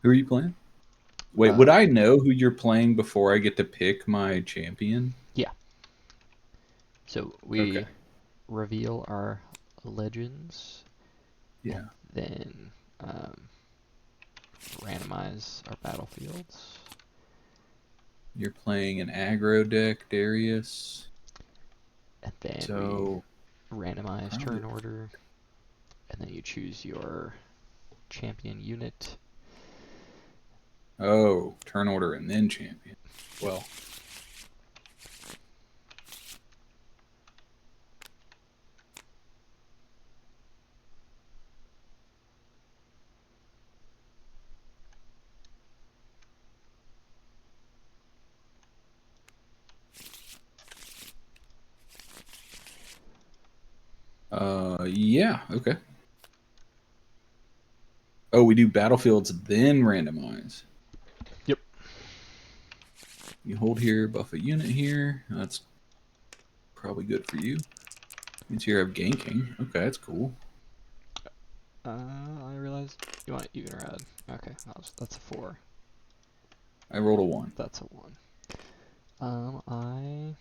Who are you playing? Wait, would I know who you're playing before I get to pick my champion? Yeah. So Okay. we reveal our legends, Yeah. and then randomize our battlefields. You're playing an aggro deck, Darius. And then we So randomize probably. turn order, and then you choose your champion unit. Oh, turn order and then champion. Well. Yeah, okay. Oh, we do battlefields then randomize. Yep. You hold here, buff a unit here. That's probably good for you. Means here I have ganking. Okay, that's cool. I realized you want even or odd. Okay, that's a 4. I rolled a 1. That's a 1. I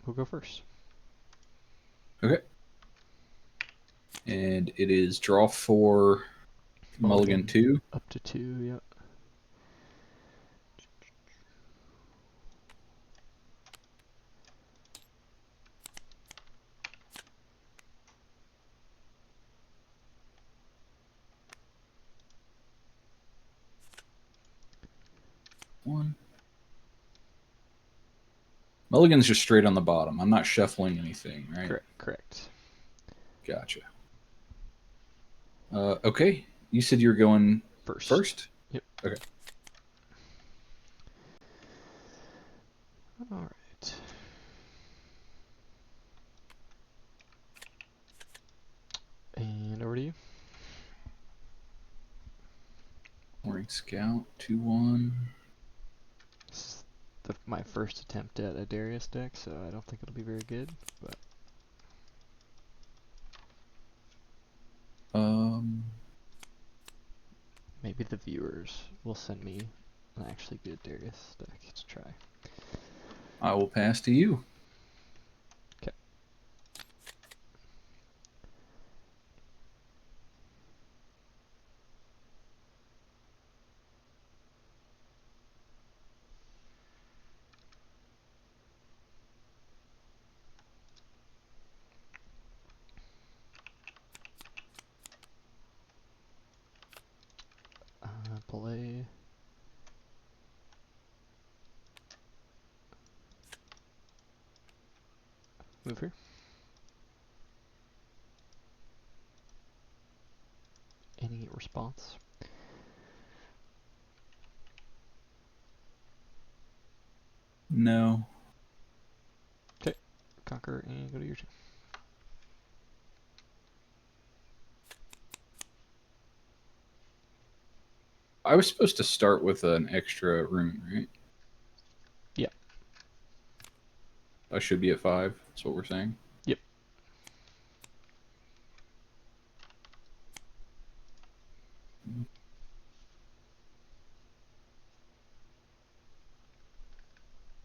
will go first. Okay. And it is draw 4, mulligan 2. Up to 2, yep. One. Mulligan's just straight on the bottom. I'm not shuffling anything, right? Correct. Gotcha. Okay. You said you were going first? Yep. Okay. Alright. And over to you. Warring Scout, 2-1. This is my first attempt at a Darius deck, so I don't think it'll be very good, but... Maybe the viewers will send me an actually good Darius deck to try. I will pass to you. Okay. Play. Move here. Any response? No. Okay. Conquer and go to your turn. I was supposed to start with an extra rune, right? Yeah. I should be at 5. That's what we're saying. Yep.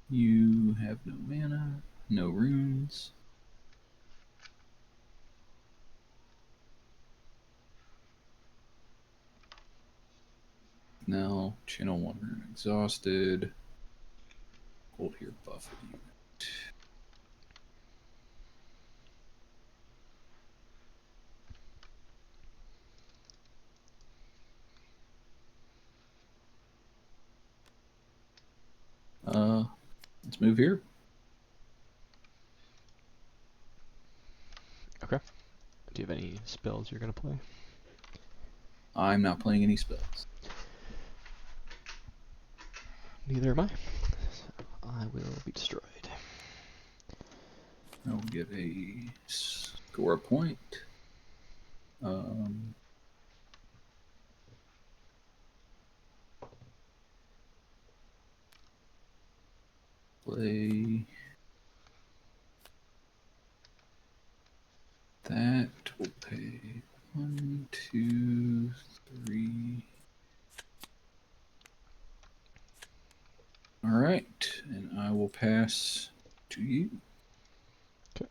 You have no mana, no runes. Now, channel 1 rune exhausted. Hold here, buff it. Let's move here. Okay. Do you have any spells you're going to play? I'm not playing any spells. Neither am I. So I will be destroyed. I'll get a score point. Play that. We'll pay 1, 2, 3, pass to you. Okay.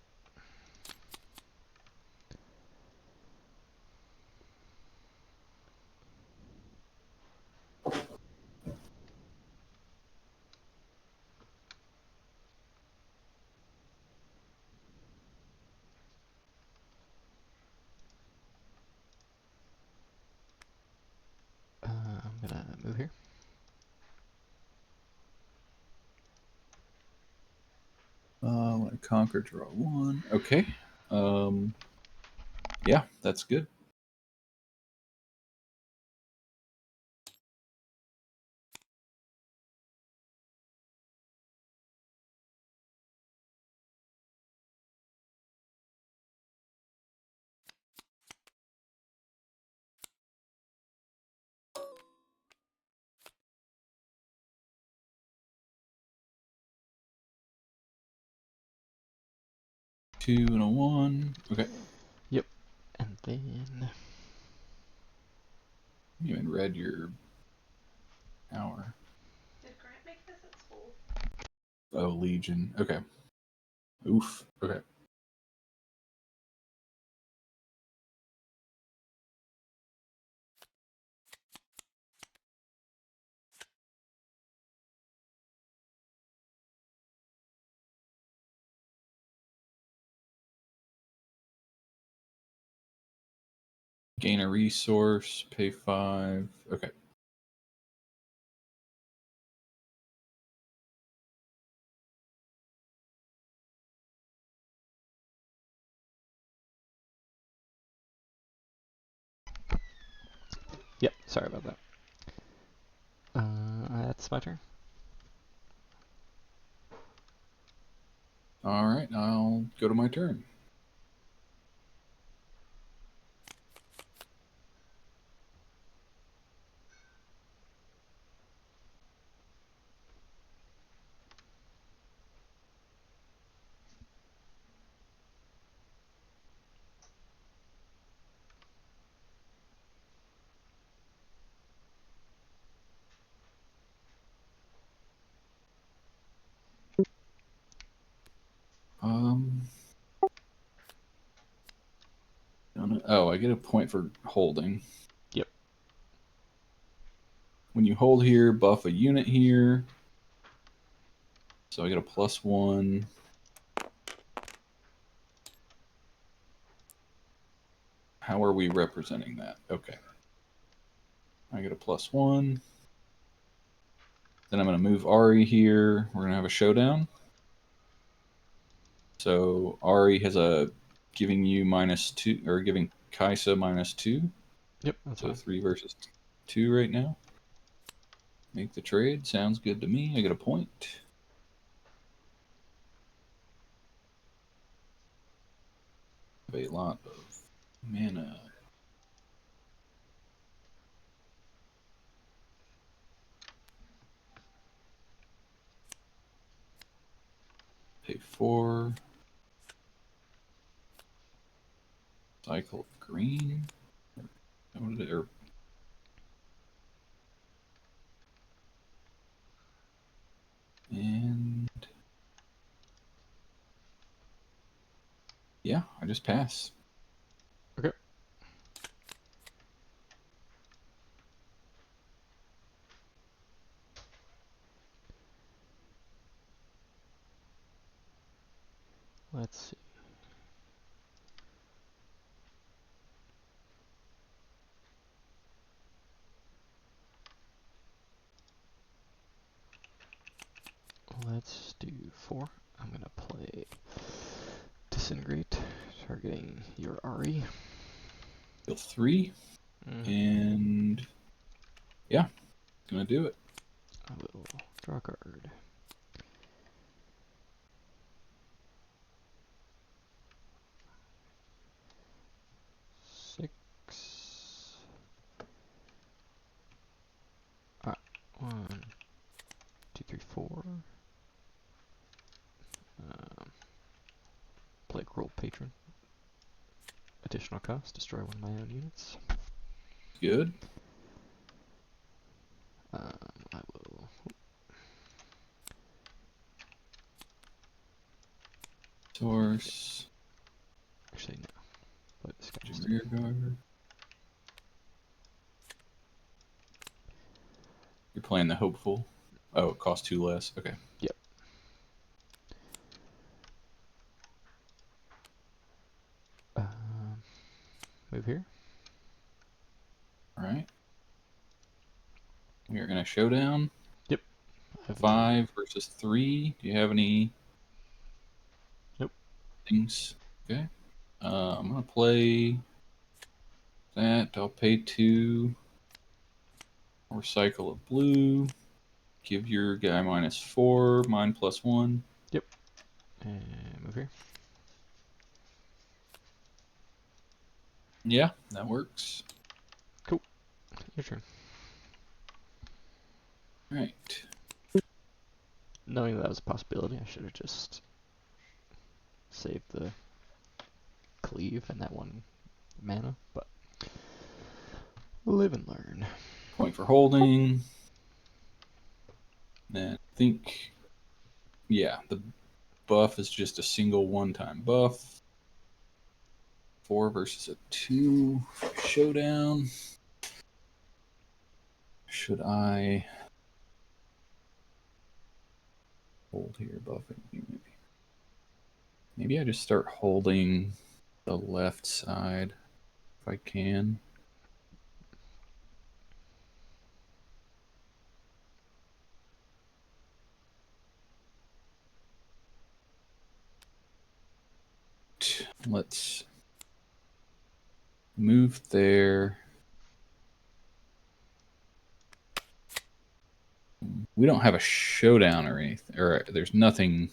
I'm gonna move here. When I conquer, draw 1. Okay. Yeah, that's good. Two and a 1. Okay. Yep. And then You even read your hour. Did Grant make this at school? Oh, Legion. Okay. Oof. Okay. Gain a resource, pay 5. Okay. yep. Sorry about that. That's my turn. All right, I'll go to my turn. Um. Oh, I get a point for holding. Yep. When you hold here, buff a unit here. So I get a +1. How are we representing that? Okay. I get a +1. Then I'm going to move Ahri here. We're going to have a showdown. So Ahri has a giving you -2, or giving Kaisa -2. Yep. That's So fine. 3 versus 2 right now. Make the trade. Sounds good to me. I get a point. Have a lot of mana. Pay 4. Cycle of green. What did it, or and yeah, I just pass. Okay. Let's see. Let's do 4. I'm gonna play Disintegrate, targeting your Ahri. Deal 3, Mm-hmm. and yeah, gonna do it. I will draw a card. Six. Alright. 1, 2, 3, 4. Play Cruel Patron. Additional cost, destroy one of my own units. Good. I will Source. Actually, no. But this guy just Rear guard. You're playing the hopeful. Oh, it costs 2 less. Okay. Yep. Move here. All right. We are going to showdown. Yep. I have 5 versus 3. Do you have any? Nope. Things? Okay. I'm going to play that. I'll pay 2. Recycle a blue. Give your guy -4. Mine +1. Yep. And move here. Yeah, that works. Cool. Your turn. All right. Knowing that was a possibility, I should have just saved the cleave and that 1 mana, but live and learn. Point for holding. Then I think, yeah, the buff is just a single one-time buff. 4 versus a 2. Showdown. Should I hold here, buffing you maybe? Maybe I just start holding the left side if I can. Let's move there. We don't have a showdown or anything, or there's nothing.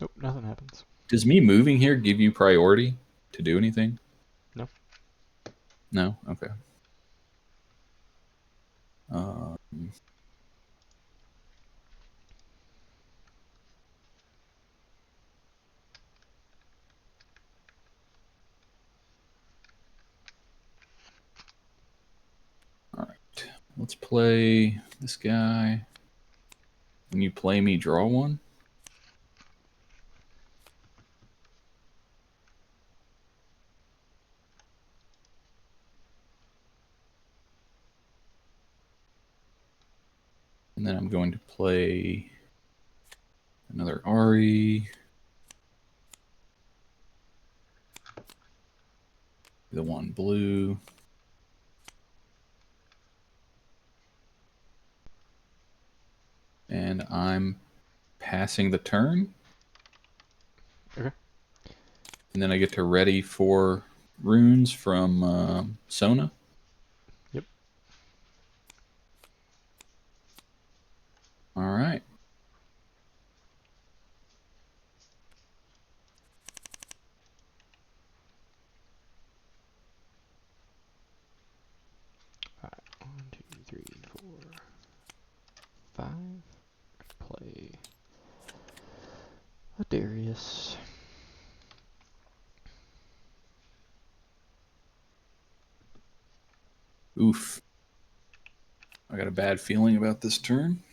Nope, nothing happens. Does me moving here give you priority to do anything? No. No? Okay. Um, all right. Let's play this guy. When you play me, draw 1. And then I'm going to play another Ahri. The 1 blue. And I'm passing the turn. Okay. And then I get to ready 4 runes from Sona. Yep. All right. Alright, 1, 2, 3, 4, 5. Play a Darius. Oof. I got a bad feeling about this turn.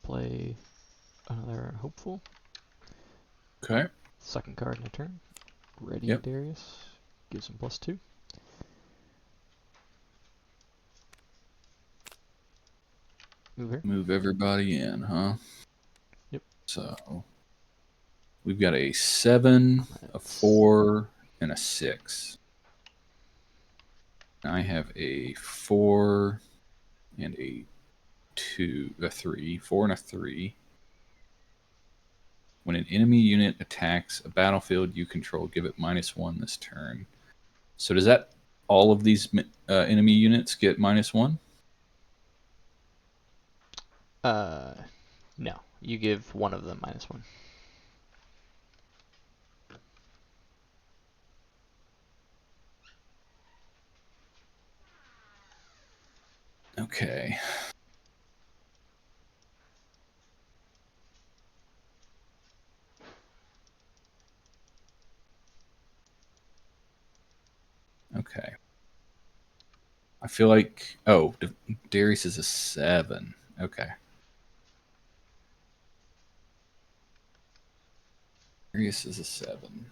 Play another hopeful. Okay. Second card in a turn. Ready Yep. Darius. Gives him +2. Move here. Move everybody in, huh? Yep. So we've got a 7, a 4, and a 6. I have a 4 and a 2, a 3, 4 and a 3. When an enemy unit attacks a battlefield you control, give it -1 this turn. So does that all of these enemy units get -1? No. You give one of them -1. Okay. Okay. I feel like, oh, Darius is a 7. Okay. Darius is a 7.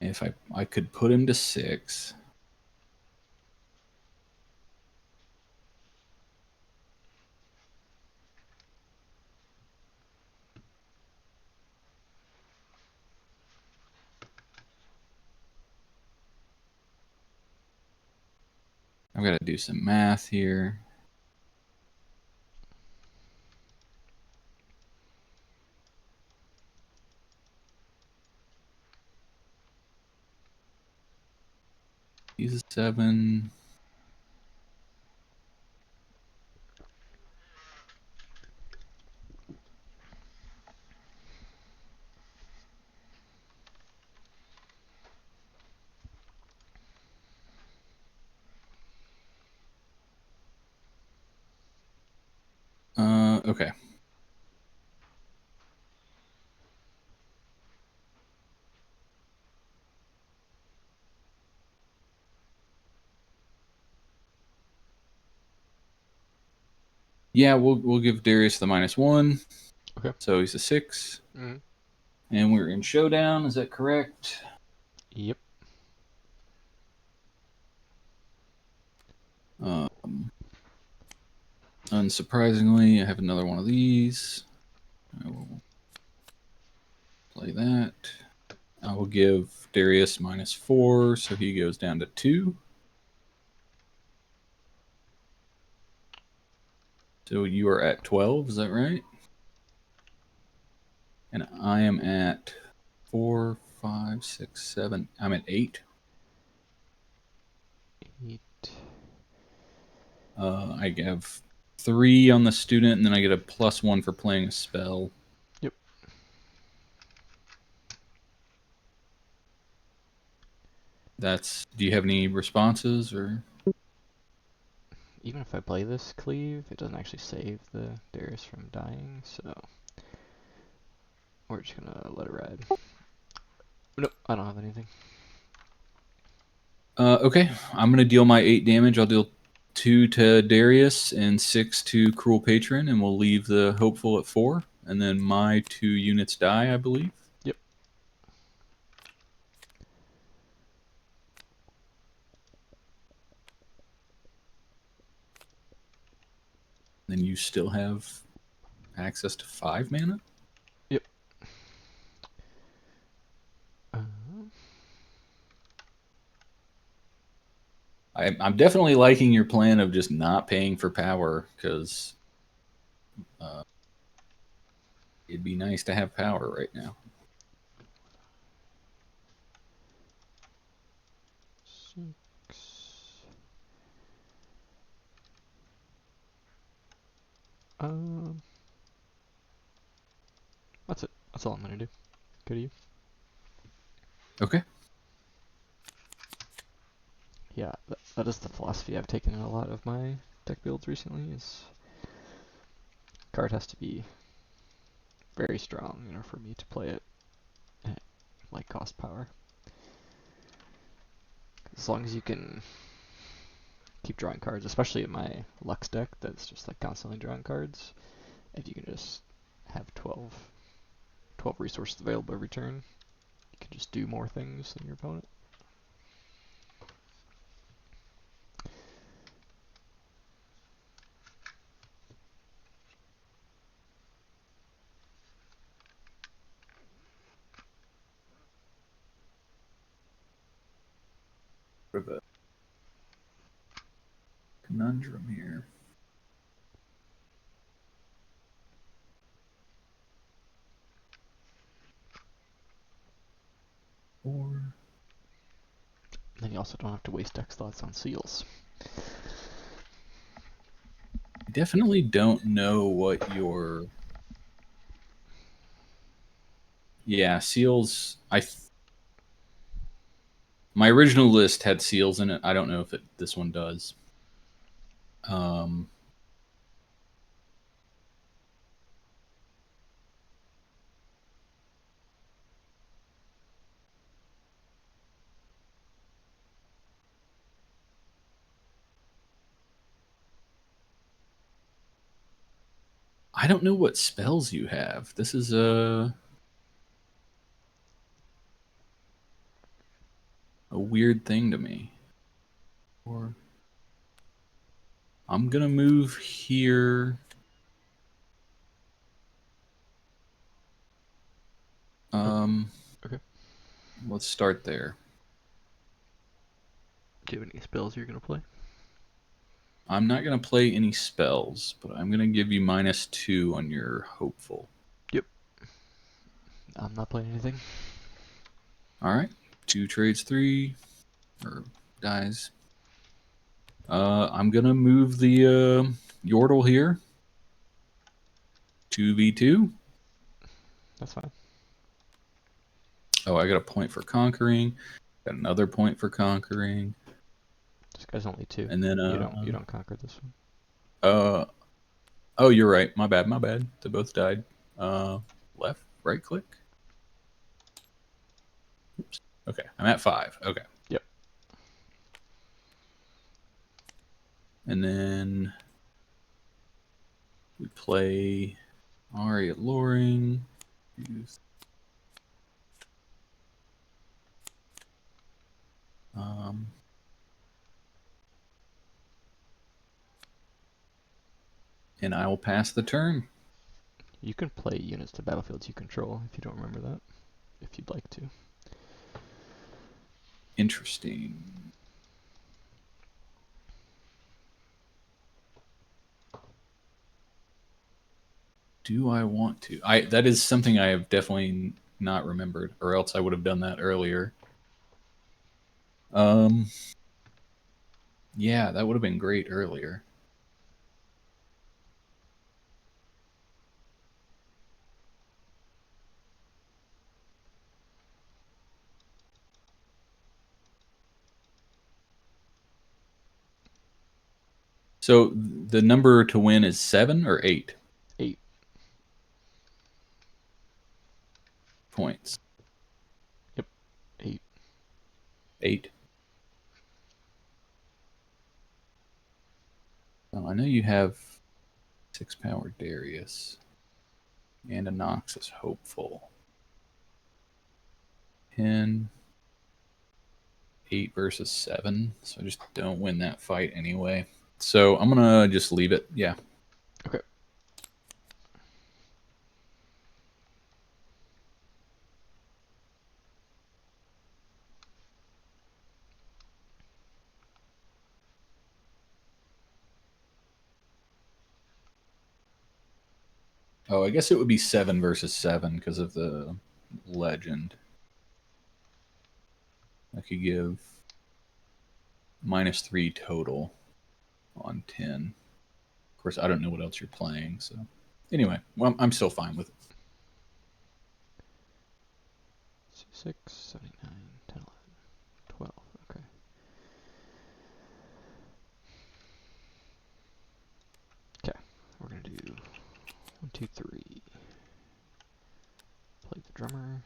If I could put him to 6. I've got to do some math here. He's a 7. Okay. Yeah, we'll give Darius the -1. Okay. So he's a 6. Mm-hmm. And we're in showdown, is that correct? Yep. Unsurprisingly, I have another one of these. I will play that. I will give Darius -4, so he goes down to 2. So you are at 12, is that right? And I am at 4, 5, 6, 7. I'm at 8. 8. I have 3 on the student, and then I get a +1 for playing a spell. Yep. Do you have any responses or? Even if I play this cleave, it doesn't actually save the Darius from dying, so we're just gonna let it ride. Nope, I don't have anything. Okay, I'm gonna deal my 8 damage. I'll deal 2 to Darius and 6 to Cruel Patron, and we'll leave the Hopeful at 4. And then my 2 units die, I believe. Yep. Then you still have access to 5 mana. Yep. I'm definitely liking your plan of just not paying for power, because it'd be nice to have power right now. 6. That's it. That's all I'm gonna do. Go to you. Okay. Yeah, that is the philosophy I've taken in a lot of my deck builds recently. Is card has to be very strong in order for me to play it at like cost power. As long as you can keep drawing cards, especially in my Lux deck that's just like constantly drawing cards, if you can just have 12 resources available every turn, you can just do more things than your opponent. Sort of a conundrum here. Or Then you also don't have to waste deck slots on seals. I definitely don't know what your. Yeah, seals. My original list had seals in it. I don't know if this one does. I don't know what spells you have. This is a weird thing to me. Or I'm gonna move here. Okay. Let's start there. Do you have any spells you're gonna play? I'm not gonna play any spells, but I'm gonna give you -2 on your hopeful. Yep. I'm not playing anything. All right. 2 trades 3 or dies. I'm gonna move the Yordle here. 2v2. That's fine. Oh, I got a point for conquering. Got another point for conquering. This guy's only 2. And then You don't conquer this one. Oh, you're right. My bad. They both died. Left, right click. Oops. Okay, I'm at 5. Okay. Yep. And then we play Ahri at Loring. And I will pass the turn. You can play units to battlefields you control if you don't remember that, if you'd like to. Interesting. Do I want to? That is something I have definitely not remembered, or else I would have done that earlier. Yeah, that would have been great earlier. So the number to win is 7 or 8? 8. Points. Yep. 8. 8. Oh, I know you have 6 power Darius and a Noxus Hopeful. 10, 8 versus 7. So I just don't win that fight anyway. So I'm gonna just leave it. Yeah. Okay. Oh, I guess it would be 7 versus 7 because of the legend. I could give -3 total on 10. Of course, I don't know what else you're playing. So anyway, well, I'm still fine with it. 6, 79, 10, 11, 12. Okay. Okay. We're gonna do 1, 2, 3. Play the drummer.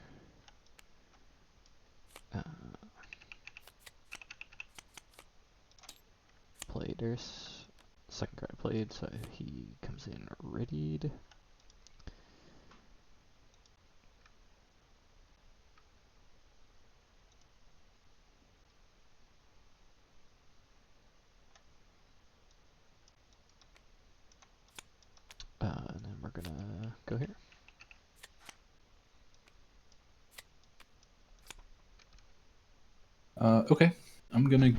Play Darius. Second card I played, so he comes in readied. And then we're gonna go here. Okay, I'm gonna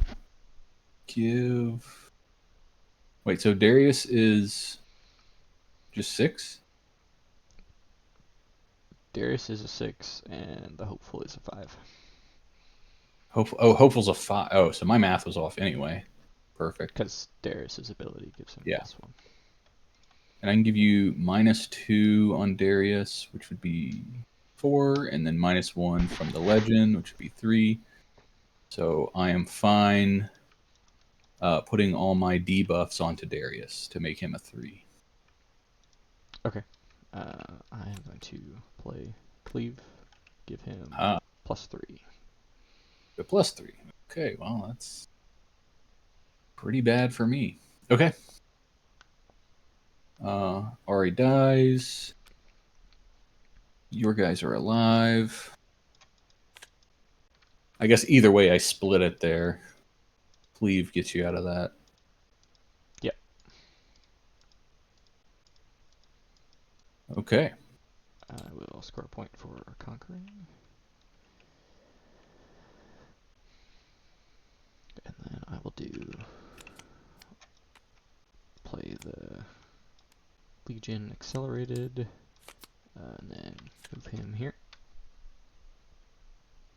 give. Wait, so Darius is just 6? Darius is a 6, and the hopeful is a 5. Hopeful's a 5. Oh, so my math was off anyway. Perfect. Because Darius's ability gives him Yeah. +1. And I can give you -2 on Darius, which would be 4, and then -1 from the legend, which would be 3. So I am fine putting all my debuffs onto Darius to make him a 3. Okay. I am going to play Cleave, give him +3. A +3. Okay, well, that's pretty bad for me. Okay. Ahri dies. Your guys are alive. I guess either way, I split it there. Cleave gets you out of that. Yep. Okay. I will score a point for conquering. And then I will play the Legion accelerated, and then move him here.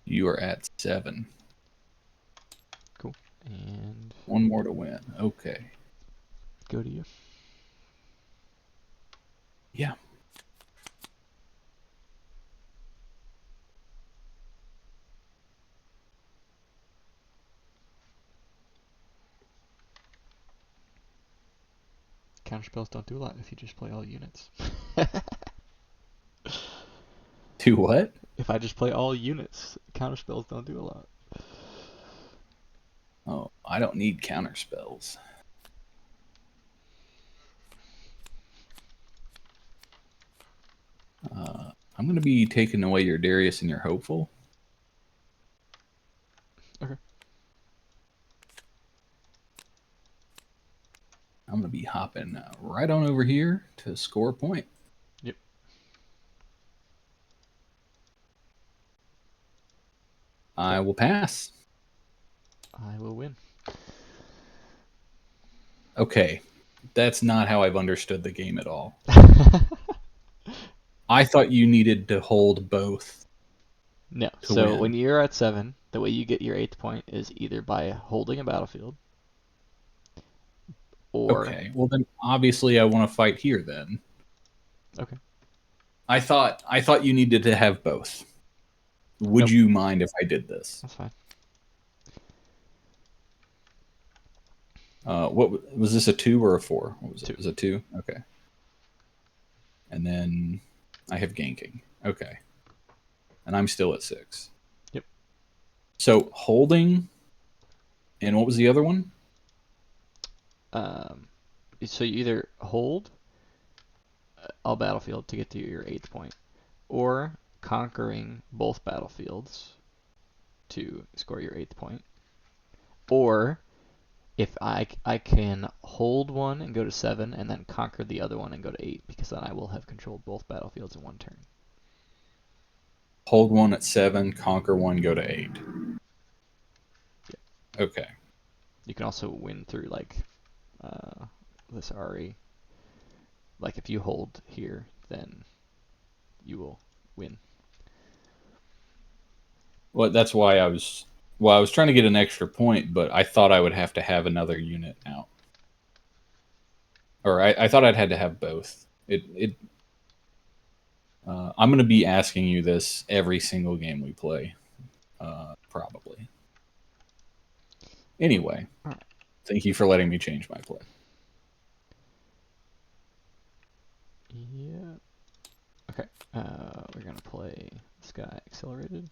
You are at 7. Cool. And One more to win. Okay. go to you. Yeah. Counterspells don't do a lot if you just play all units. Do what? If I just play all units, counterspells don't do a lot. Oh, I don't need counter spells. I'm going to be taking away your Darius and your Hopeful. Okay. I'm going to be hopping right on over here to score a point. Yep. I will pass. I will win. Okay. That's not how I've understood the game at all. I thought you needed to hold both. No. To So win. when you're at 7, the way you get your 8th point is either by holding a battlefield, or Okay. Well, then obviously I want to fight here then. okay. I thought you needed to have both. Would Nope. you mind if I did this? That's fine. What was this, a 2 or a 4? What was it? 2. It was a 2? Okay. And then I have ganking. Okay. And I'm still at 6. Yep. So holding, and what was the other one? So you either hold a battlefield to get to your 8th point, or conquering both battlefields to score your 8th point, or if I can hold one and go to 7 and then conquer the other one and go to 8, because then I will have controlled both battlefields in one turn. Hold one at 7, conquer one, go to 8. Yeah. Okay. You can also win through like this Ahri. Like if you hold here, then you will win. Well, that's why I was trying to get an extra point, but I thought I would have to have another unit out. Or I thought I'd had to have both. I'm going to be asking you this every single game we play, probably. Anyway, Alright. thank you for letting me change my play. Yeah. Okay. We're gonna play this guy accelerated.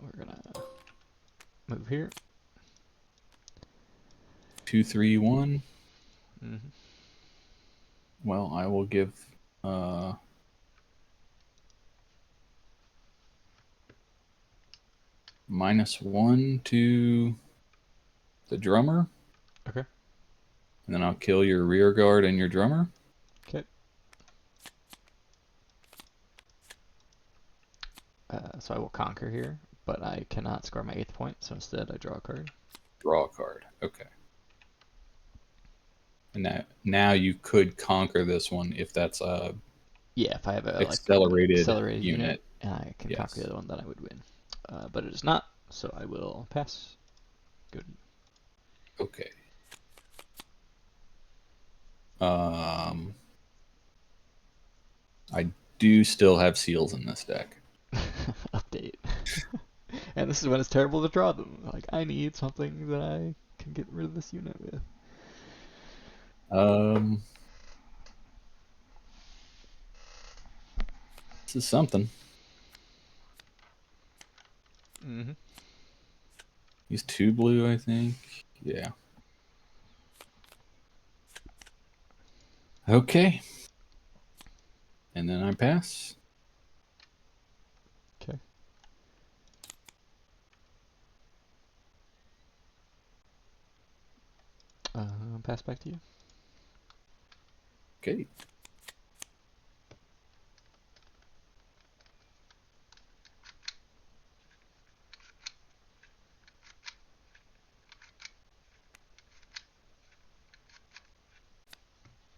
We're gonna move here. 2, 3, 1. Mm-hmm. Well, I will give -1 to the drummer. Okay. And then I'll kill your rear guard and your drummer. Okay. So I will conquer here, but I cannot score my 8th point, so instead I draw a card. Draw a card. Okay. And now you could conquer this one if that's a Yeah, if I have a accelerated accelerated unit unit. and I can conquer Yes. the other one, then I would win. But it is not, so I will pass. Go to you. Okay. I do still have seals in this deck. Update. And this is when it's terrible to draw them. Like, I need something that I can get rid of this unit with. This is something. Mm-hmm. He's 2 blue, I think. Yeah. Okay. And then I pass. Okay. Pass back to you. Okay.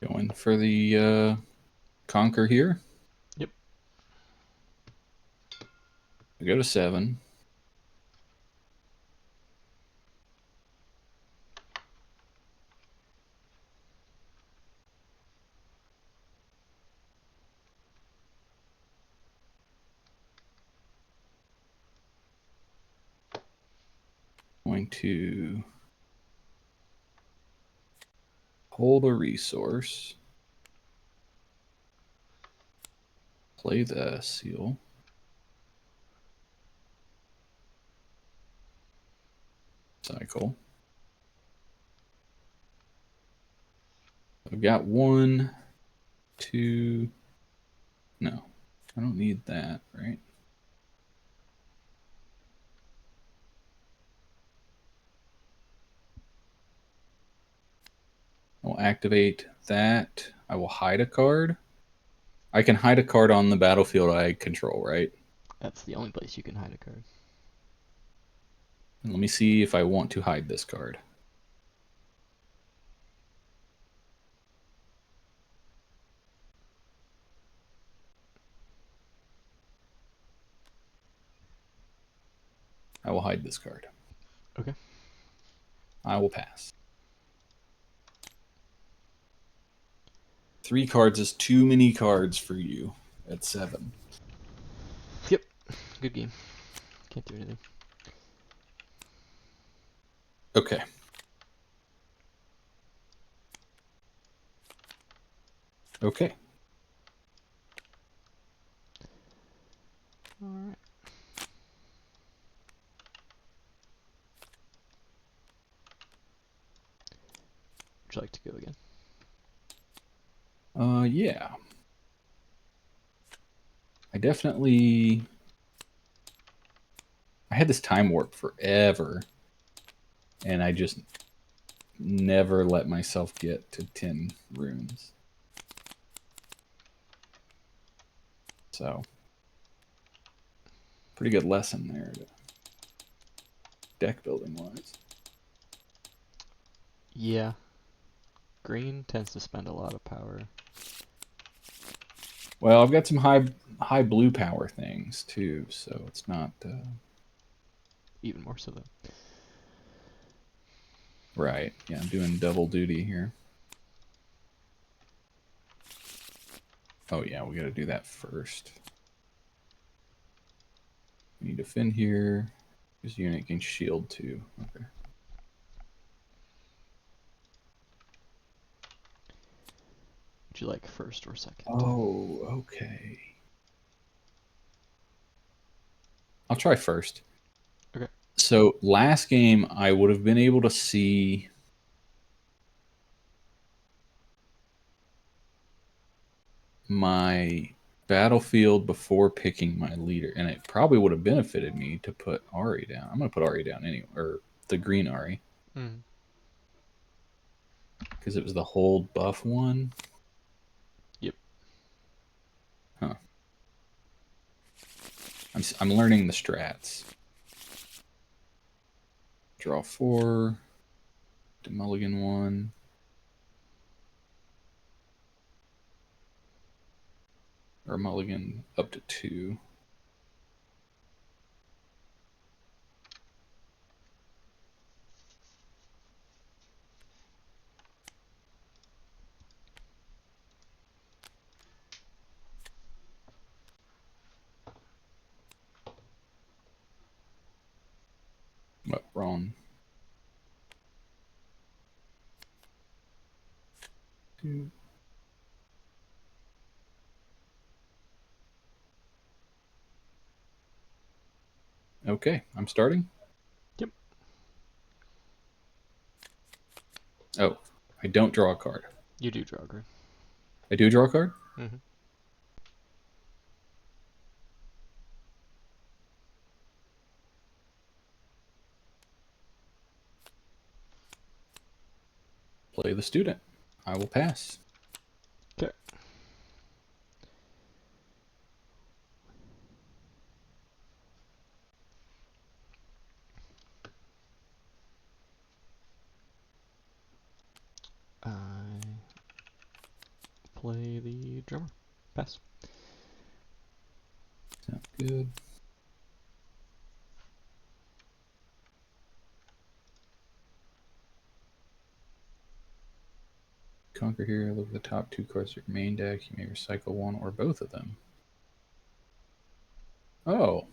Going for the conquer here. Yep. I go to 7. Going to hold a resource. Play the seal. Cycle. I've got 1, 2. No, I don't need that, right? I'll activate that. I will hide a card. I can hide a card on the battlefield I control, right? That's the only place you can hide a card. And let me see if I want to hide this card. I will hide this card. Okay. I will pass. 3 cards is too many cards for you at 7. Yep. Good game. Can't do anything. Okay. Okay. Alright. Would you like to go again? Yeah. I definitely... I had this time warp forever, and I just never let myself get to 10 runes. So, pretty good lesson there, deck building wise. Yeah. Green tends to spend a lot of power. Well, I've got some high blue power things too, so it's not Even more so though. right. Yeah, I'm doing double duty here. Oh yeah, we got to do that first. We need to defend here. This unit can shield too. Okay. Would you like first or second? Oh, okay. I'll try first. Okay. So last game, I would have been able to see my battlefield before picking my leader, and it probably would have benefited me to put Ahri down. I'm going to put Ahri down anyway, or the green Ahri, Mm. because it was the hold buff one. Yep. Huh. I'm learning the strats. Draw 4. Mulligan 1. Or mulligan up to 2. What, wrong? 2. Okay, I'm starting. Yep. Oh, I don't draw a card. You do draw a card. I do draw a card? Mm-hmm. Play the student. I will pass. Okay. I play the drummer. Pass. Sounds good. Conquer here. Look at the top 2 cards of your main deck. You may recycle one or both of them. Oh,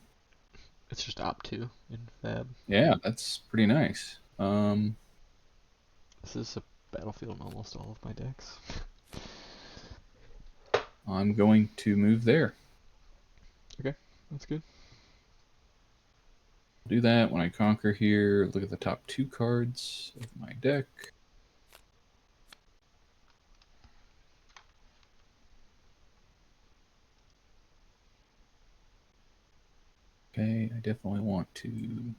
It's just opt 2 in Fab. yeah, that's pretty nice. This is a battlefield in almost all of my decks. I'm going to move there. Okay, that's good. Do that when I conquer here. Look at the top 2 cards of my deck. Okay, I definitely want to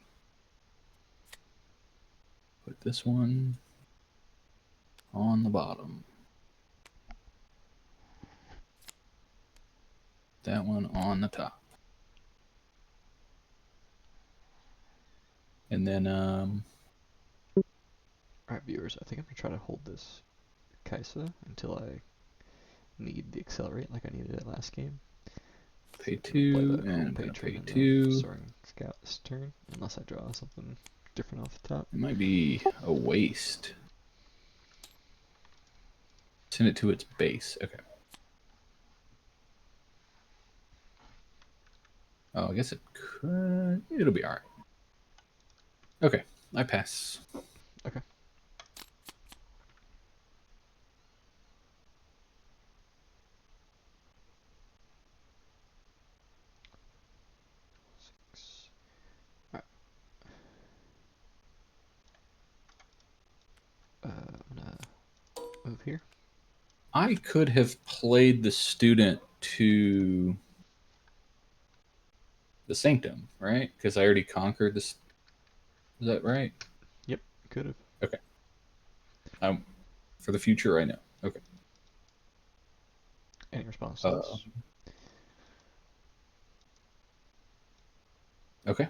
put this one on the bottom. That one on the top. And then, Alright, viewers, I think I'm gonna try to hold this Kaisa until I need the accelerate like I needed it last game. pay So I'm gonna play 2, the and Cruel I'm going to Patron pay in 2. the Soaring Scout's turn, unless I draw something different off the top. It might be a waste. Send it to its base. Okay. Oh, I guess it could. It'll be alright. Okay, I pass. Okay. Six. Alright. I'm gonna move here. I could have played the student to the Sanctum, right? Because I already conquered this. Is that right? Yep, could have. Okay. For the future, I know. Okay. Any response to Uh, this? okay.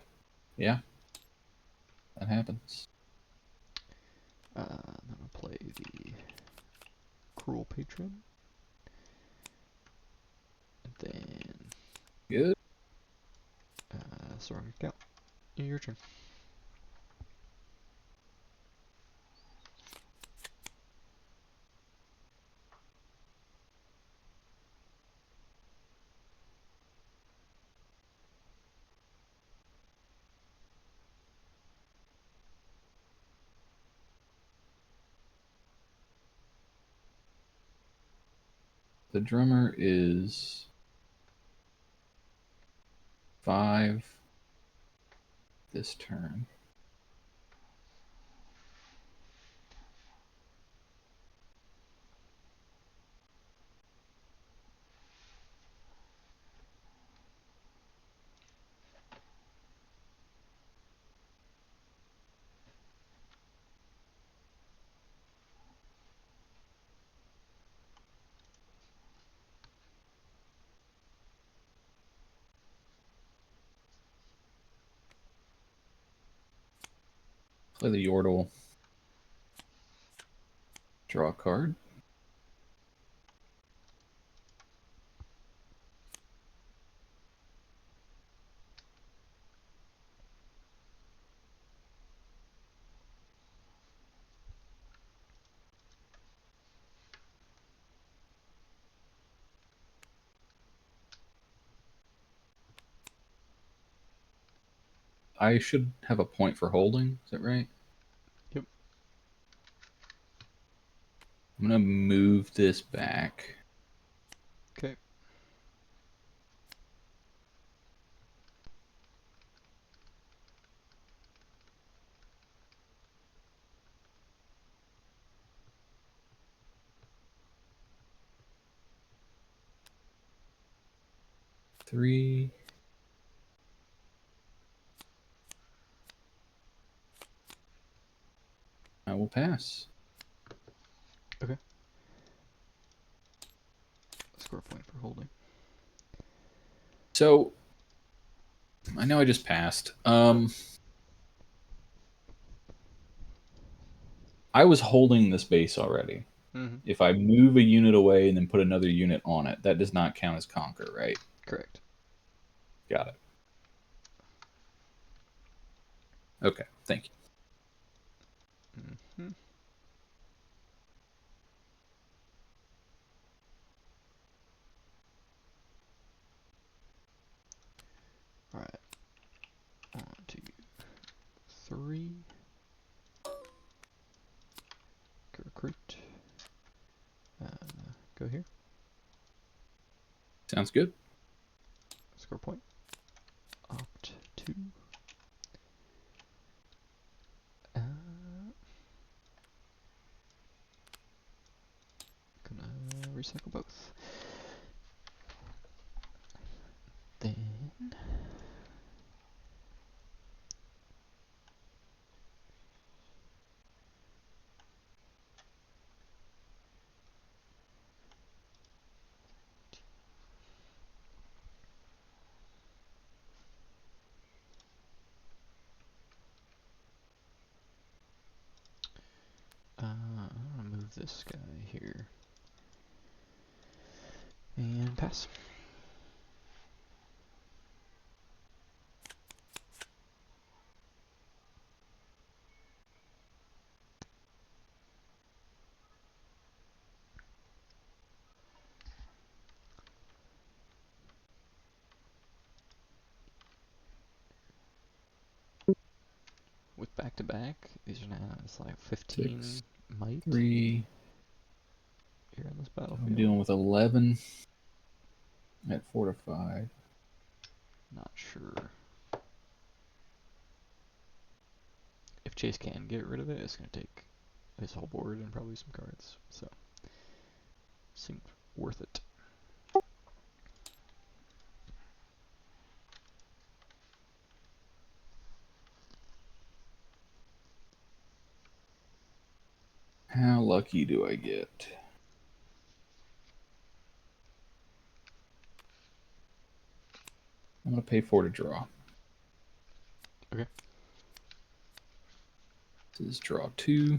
Yeah, that happens. I'm gonna play the Cruel Patron. And then Good. Soaring Scout. Your turn. The drummer is 5 this turn. Play the Yordle. Draw a card. I should have a point for holding. Is that right? Yep. I'm going to move this back. Okay. 3. I will pass. Okay. Score a point for holding. So, I know I just passed. I was holding this base already. Mm-hmm. If I move a unit away and then put another unit on it, that does not count as conquer, right? Correct. Got it. Okay, thank you. Mm-hmm. All right. 1, 2, 3. Recruit. Go here. Sounds good. Score point. Opt 2. Gonna recycle both. Then I'm gonna move this guy here and pass. With back to back, these are now it's like 15 6, might 3. here on this I'm battlefield. dealing with 11 at 4 to 5. Not sure. If Chase can get rid of it, it's gonna take his whole board and probably some cards. So seems worth it. How lucky do I get? I'm going to pay 4 to draw. Okay. This is draw 2.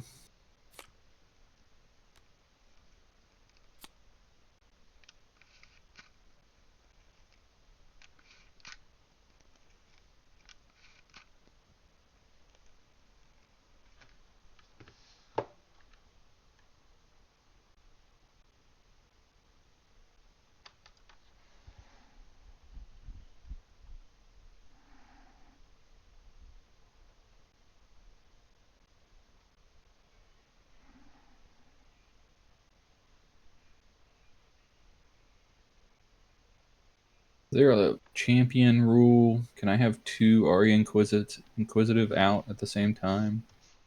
Is there a champion rule? Can I have 2 Ahri Inquisitive out at the same time?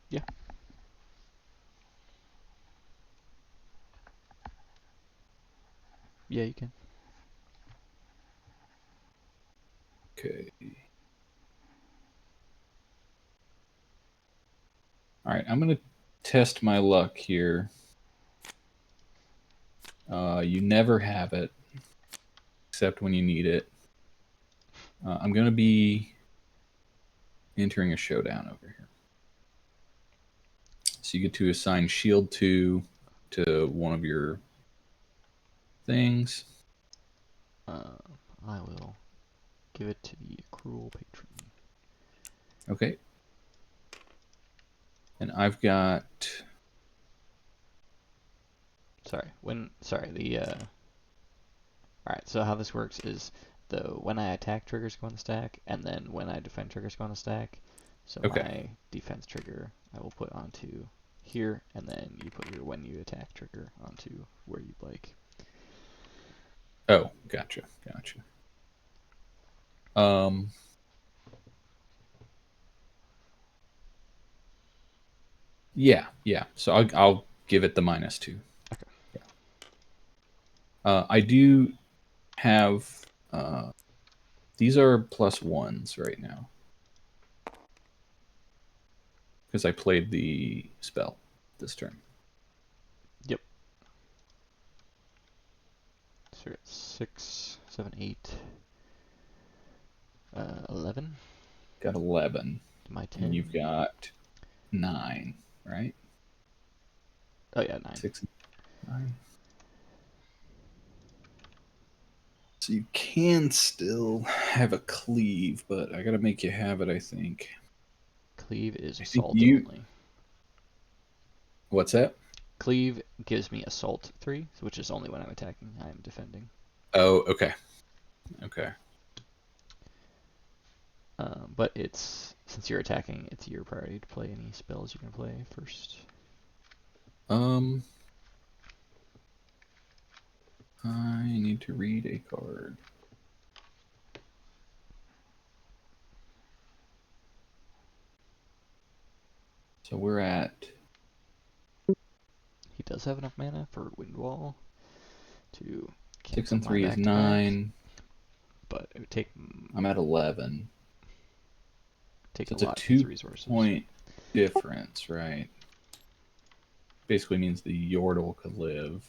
Yeah. Yeah, you can. Okay. Alright, I'm going to test my luck here. You never have it, except when you need it. I'm going to be entering a showdown over here. So you get to assign shield 2 to one of your things. I will give it to the cruel patron. Okay. And I've got... Alright, so how this works is when I attack triggers go on the stack, and then when I defend triggers go on the stack. So Okay. my defense trigger I will put onto here, and then you put your when you attack trigger onto where you'd like. Oh, gotcha. Yeah. So I'll give it the -2. Okay. Yeah. I do have These are +1s right now. Because I played the spell this turn. Yep. So you're at 6, 7, 8, 11. Got 11. My 10. And you've got 9, right? Oh yeah, 9. 6, 9. So you can still have a cleave, but I gotta make you have it, I think. Cleave is I think assault you... only. What's that? Cleave gives me assault 3, which is only when I'm attacking. I am defending. Oh, okay. Okay. But it's, since you're attacking, it's your priority to play any spells you can play first. I need to read a card. So we're at... He does have enough mana for Windwall to 6 cancel and my 3 is back-to-back, 9. but it would take I'm at 11. a So it's lot a of his resources. 2-point difference, right? Basically means the Yordle could live.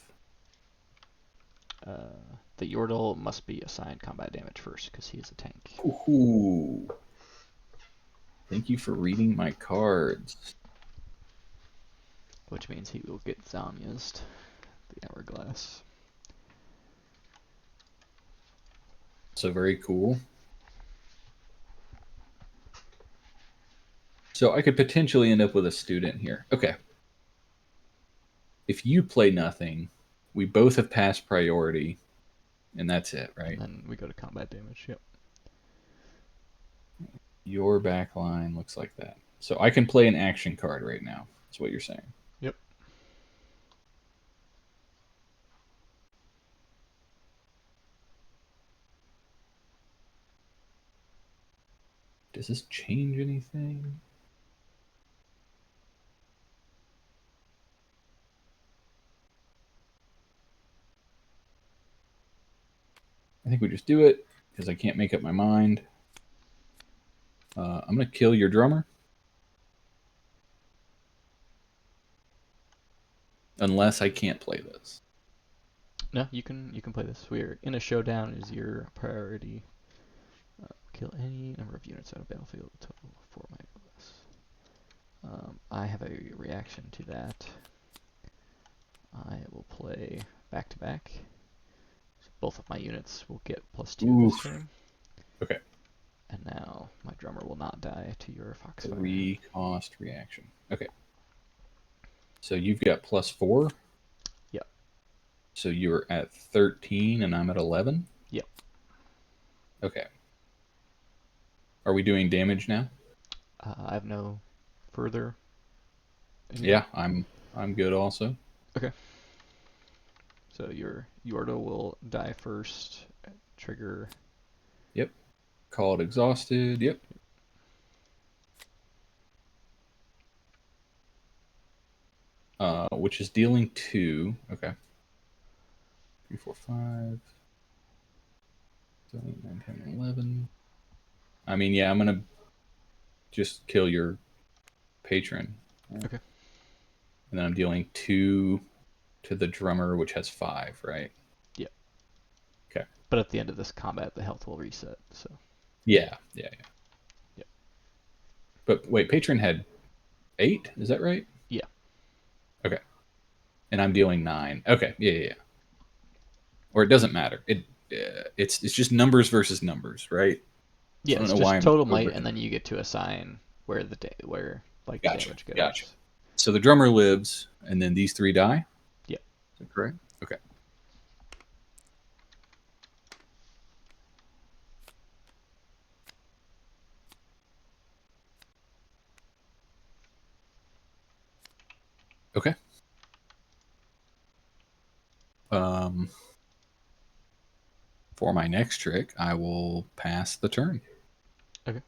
The Yordle must be assigned combat damage first because he is a tank. Ooh. Thank you for reading my cards. Which means he will get Zamia's the Hourglass. So very cool. So I could potentially end up with a student here. Okay. If you play nothing, we both have passed priority, and that's it, right? And then we go to combat damage, yep. Your back line looks like that. So I can play an action card right now. That's what you're saying. Yep. Does this change anything? I think we just do it because I can't make up my mind. I'm going to kill your drummer. Unless I can't play this. No, you can play this. We're in a showdown is your priority. Kill any number of units on a battlefield, total 4 mana or less. I have a reaction to that. I will play back-to-back. So both of my units will get +2 this turn. Okay. And now my drummer will not die to your Foxfire. 3-cost reaction. Okay. So you've got +4? Yep. So you're at 13 and I'm at 11? Yep. Okay. Are we doing damage now? I have no further. Yeah, I'm good also. Okay. So your Yordle will die first. Trigger. Yep. Call it exhausted. Yep. Which is dealing 2. Okay. 3, 4, 5. 7, 8, 9, 10, 11. I mean, yeah, I'm going to just kill your patron. Okay. And then I'm dealing 2 to the drummer, which has 5, right? Yep. Okay. But at the end of this combat, the health will reset. So. Yeah. Yep. But wait, patron had 8, is that right? Yeah. Okay. And I'm dealing 9. Okay. Yeah. Or it doesn't matter. It's just numbers versus numbers, right? Yeah, I don't it's know just why I'm total might, and then you get to assign where the damage goes. Gotcha. So the drummer lives, and then these 3 die. Yep. Is that correct? Okay. Okay. For my next trick, I will pass the turn. Okay.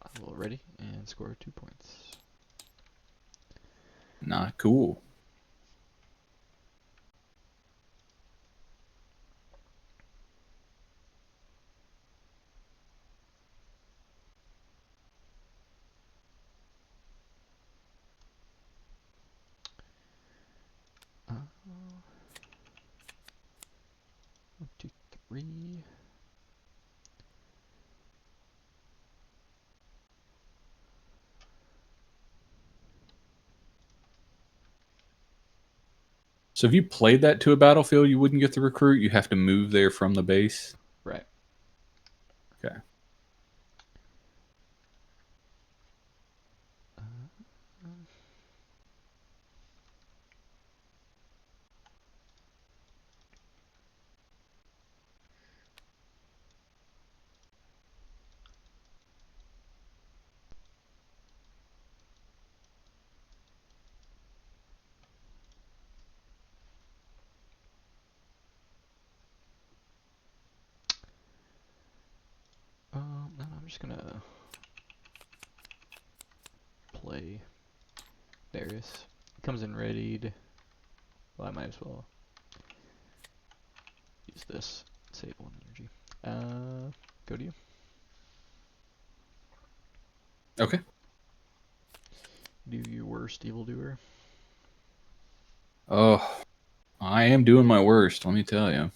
I will ready and score 2 points. Not cool. 1, 2, 3. So if you played that to a battlefield, you wouldn't get the recruit. You have to move there from the base. Right. Okay. Then I'm just gonna play Darius. He comes in readied. Well, I might as well use this. Save 1 energy. Go to you. Okay. Do your worst, evildoer. Oh, I am doing my worst, let me tell you.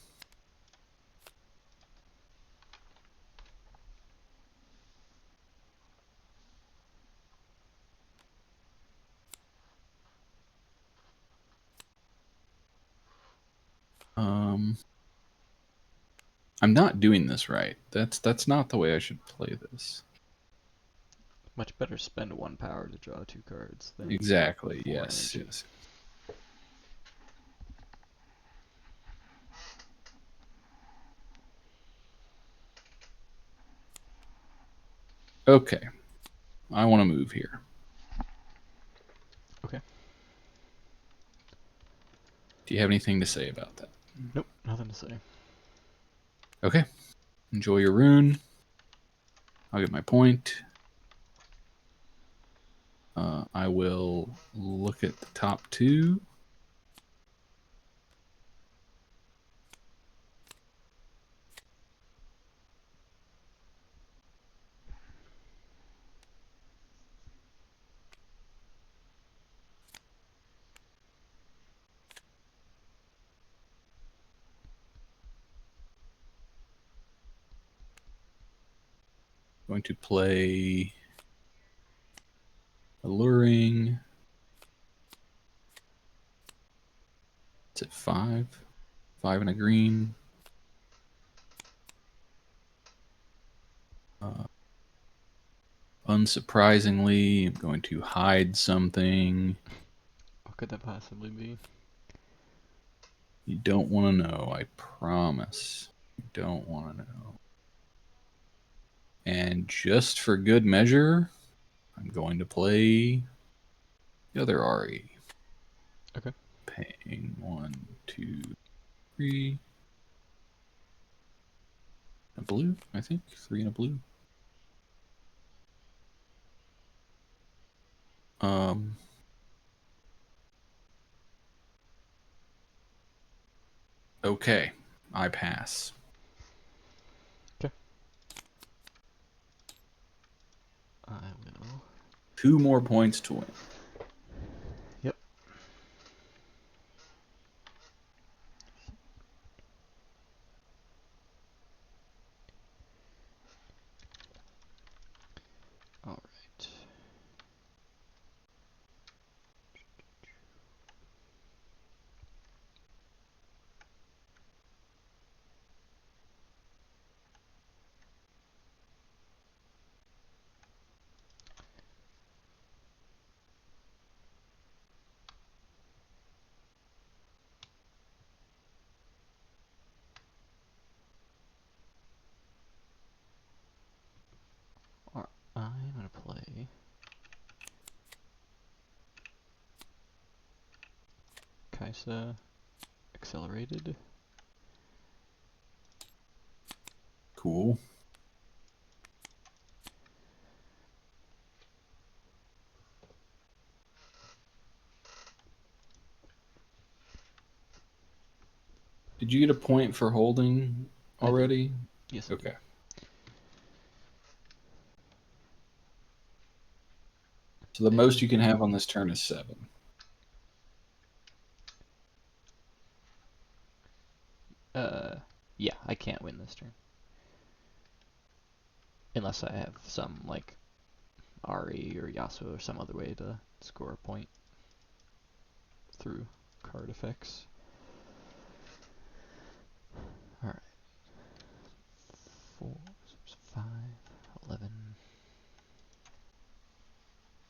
I'm not doing this right. That's not the way I should play this. Much better spend 1 power to draw 2 cards than Exactly. 4 Yes. energy. Yes. Okay. I want to move here. Okay. Do you have anything to say about that? Nope, nothing to say. Okay. Enjoy your rune. I'll get my point. I will look at the top 2. Going to play Alluring. It's at 5. 5 and a green. Unsurprisingly, I'm going to hide something. What could that possibly be? You don't want to know, I promise. You don't want to know. And just for good measure, I'm going to play the other Ahri. Okay. Paying 1, 2, 3. A blue, I think. 3 and a blue. Okay, I pass. Okay. I will. 2 more points to win. Yep. All right. All right. I'm gonna play Kaisa Accelerated. Cool. Did you get a point for holding already? Yes. Okay. So the most you can have on this turn is 7. Yeah, I can't win this turn. Unless I have some, like, Ahri or Yasuo or some other way to score a point through card effects. Alright. 4, 5, 11,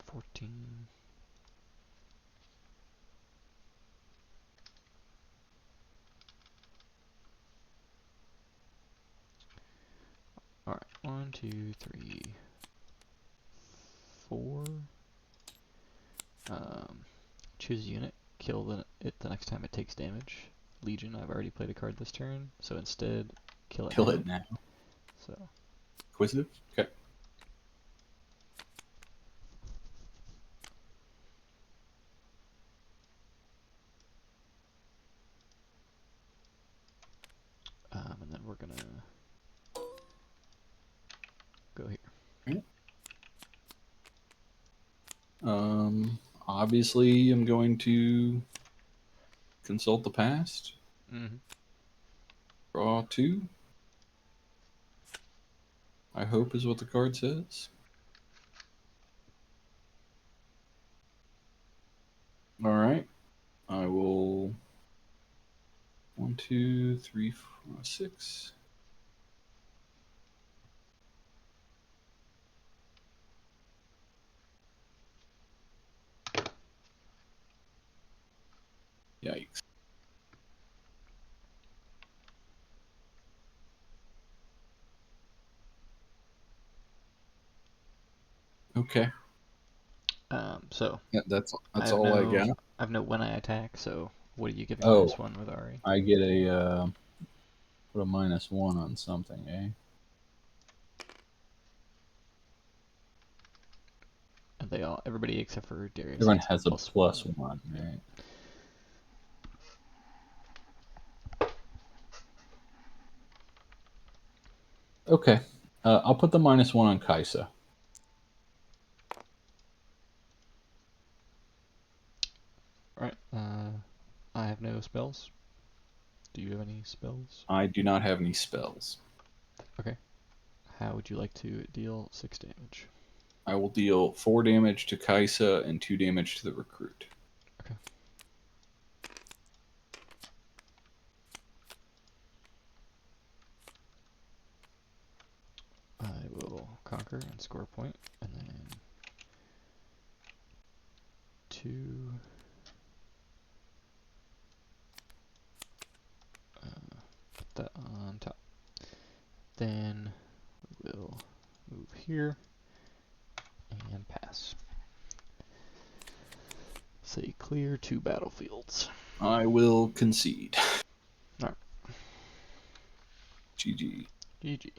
14. Alright, 1, 2, 3, 4. Choose a unit, kill it the next time it takes damage. Legion, I've already played a card this turn, so instead, kill it Kill now. it now. So, Inquisitive? Okay. and then we're gonna go here. Obviously, I'm going to consult the past. Mm-hmm. Draw 2. I hope is what the card says. All right. I will. 1, 2, 3, 4, 6. Yikes. Okay. So That's I have all I no, got. I have no when I attack. So what are you giving Oh, -1 with Ahri? I get a put a -1 on something, eh? And everybody except for Darius Everyone gets has a +1. +1, Yep. right? Okay. I'll put the -1 on Kaisa. Alright, I have no spells. Do you have any spells? I do not have any spells. Okay. How would you like to deal 6 damage? I will deal 4 damage to Kaisa and 2 damage to the recruit. Okay. I will conquer and score a point, and then 2. Put that on top. Then we will move here and pass. Say clear 2 battlefields. I will concede. Alright. GG. GG.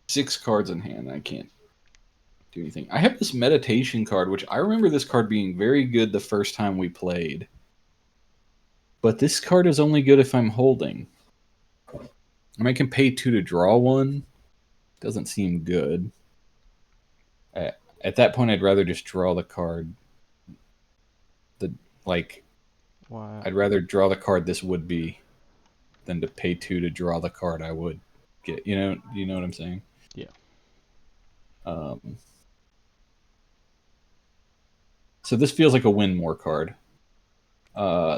6 cards in hand. I can't do anything. I have this meditation card, which I remember this card being very good the first time we played. But this card is only good if I'm holding. I can pay 2 to draw 1. Doesn't seem good. At that point, I'd rather just draw the card. Wow. I'd rather draw the card this would be than to pay 2 to draw the card I would get. You know what I'm saying? Yeah. So this feels like a win more card.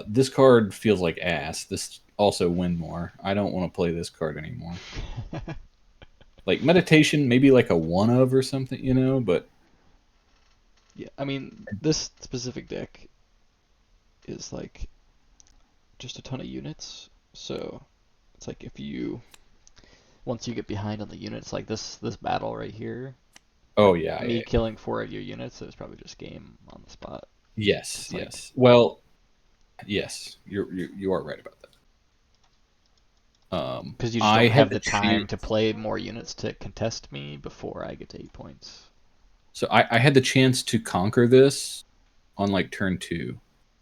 This card feels like ass. This also win more. I don't want to play this card anymore. Like meditation, maybe like a 1 of or something, but Yeah, I mean, this specific deck is like just a ton of units, so it's like once you get behind on the units, like this battle right here, oh yeah, me killing 4 of your units, it was probably just game on the spot. yes, It's like, yes. Well, yes, you are right about that. because you just I don't had have the time to play more units to contest me before I get to 8 points. So I had the chance to conquer this on like turn 2,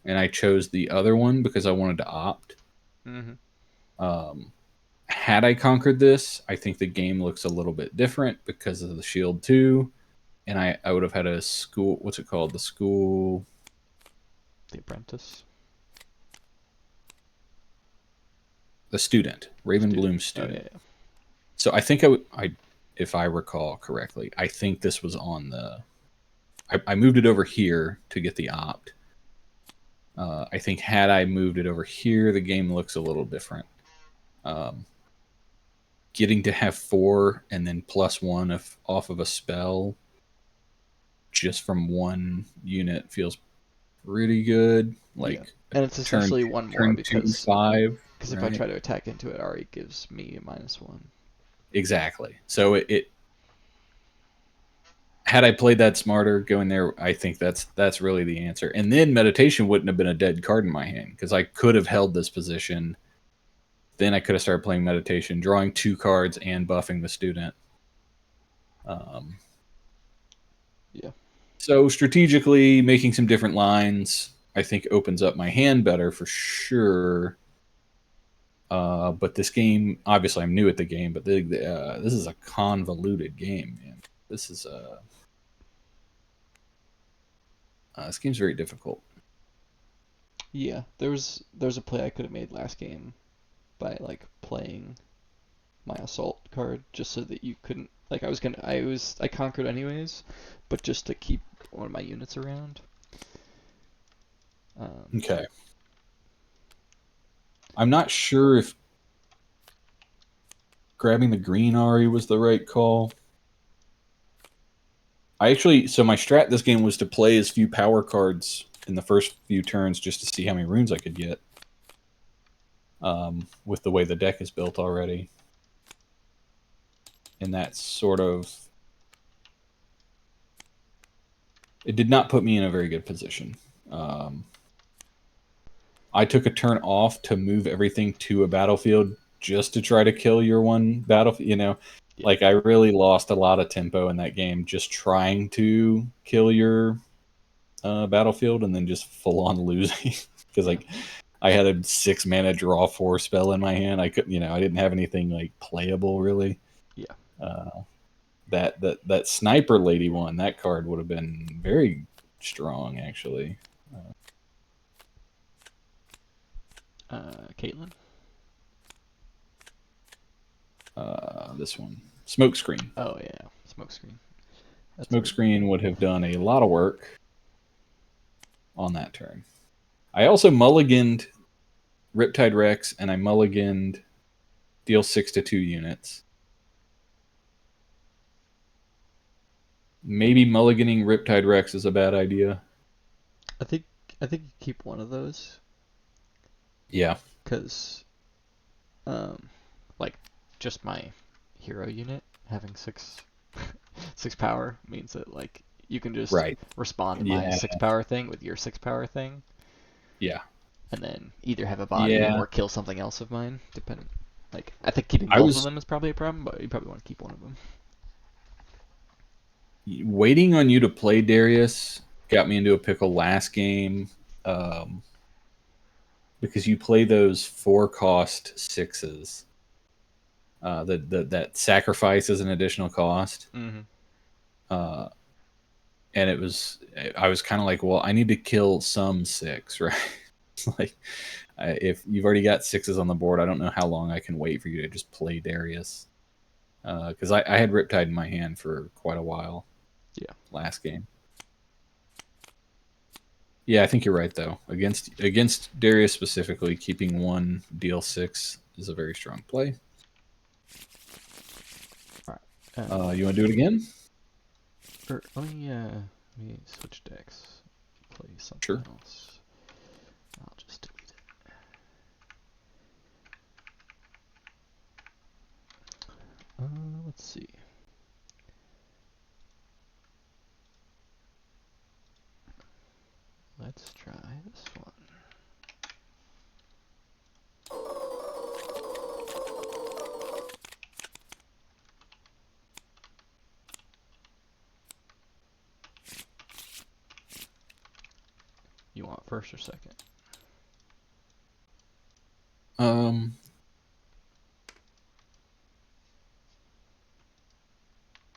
and I chose the other one because I wanted to opt. Mm-hmm. Had I conquered this, I think the game looks a little bit different because of the shield 2, and I would have had a school. What's it called? The school. The Apprentice. the student, Raven Bloom's Oh, student. yeah. So I think if I recall correctly, I think this was on the. I moved it over here to get the opt. I think had I moved it over here, the game looks a little different. Getting to have 4 and then +1 off of a spell just from one unit feels pretty good. Yeah. Like And it's turn essentially one more turn 2 because 5, if I right? try to attack into it, Ahri gives me a -1. Exactly. So it had I played that smarter going there, I think that's really the answer. And then meditation wouldn't have been a dead card in my hand because I could have held this position. Then I could have started playing meditation, drawing 2 cards and buffing the student. Yeah. So strategically making some different lines, I think opens up my hand better for sure. But this game, obviously, I'm new at the game, but this is a convoluted game, man. This game's very difficult. Yeah. There's a play I could have made last game by like playing my assault card just so that you couldn't like I conquered anyways, but just to keep one of my units around. Okay. I'm not sure if grabbing the green Ahri was the right call. So my strat this game was to play as few power cards in the first few turns just to see how many runes I could get. With the way the deck is built already. And that sort of... It did not put me in a very good position. I took a turn off to move everything to a battlefield just to try to kill your one battlefield. Yeah. Like I really lost a lot of tempo in that game just trying to kill your battlefield and then just full on losing because like I had a 6 mana draw 4 spell in my hand. I couldn't, I didn't have anything like playable really. Yeah. That sniper lady one, that card would have been very strong actually. Caitlin. This one, Smokescreen. Oh yeah, smokescreen. Smokescreen would have done a lot of work on that turn. I also mulliganed Riptide Rex and I mulliganed deal 6 to 2 units. Maybe mulliganing Riptide Rex is a bad idea. I think you keep one of those. Yeah. Because, like, just my hero unit having 6 power means that like you can just respond to my 6 power thing with your 6 power thing. Yeah. And then either have a body or kill something else of mine, depending. Like, I think keeping both of them is probably a problem, but you probably want to keep one of them. Waiting on you to play Darius got me into a pickle last game, because you play those 4-cost 6s. That sacrifice is an additional cost. Mm-hmm. And I was kind of like, well, I need to kill some 6, right? Like, if you've already got 6s on the board, I don't know how long I can wait for you to just play Darius. Because I had Riptide in my hand for quite a while. Yeah. Last game. Yeah, I think you're right though. Against Darius specifically, keeping one deal 6 is a very strong play. All right. You want to do it again? Let me switch decks. Play something else. I'll just delete it. Let's see. Let's try this one. You want first or second?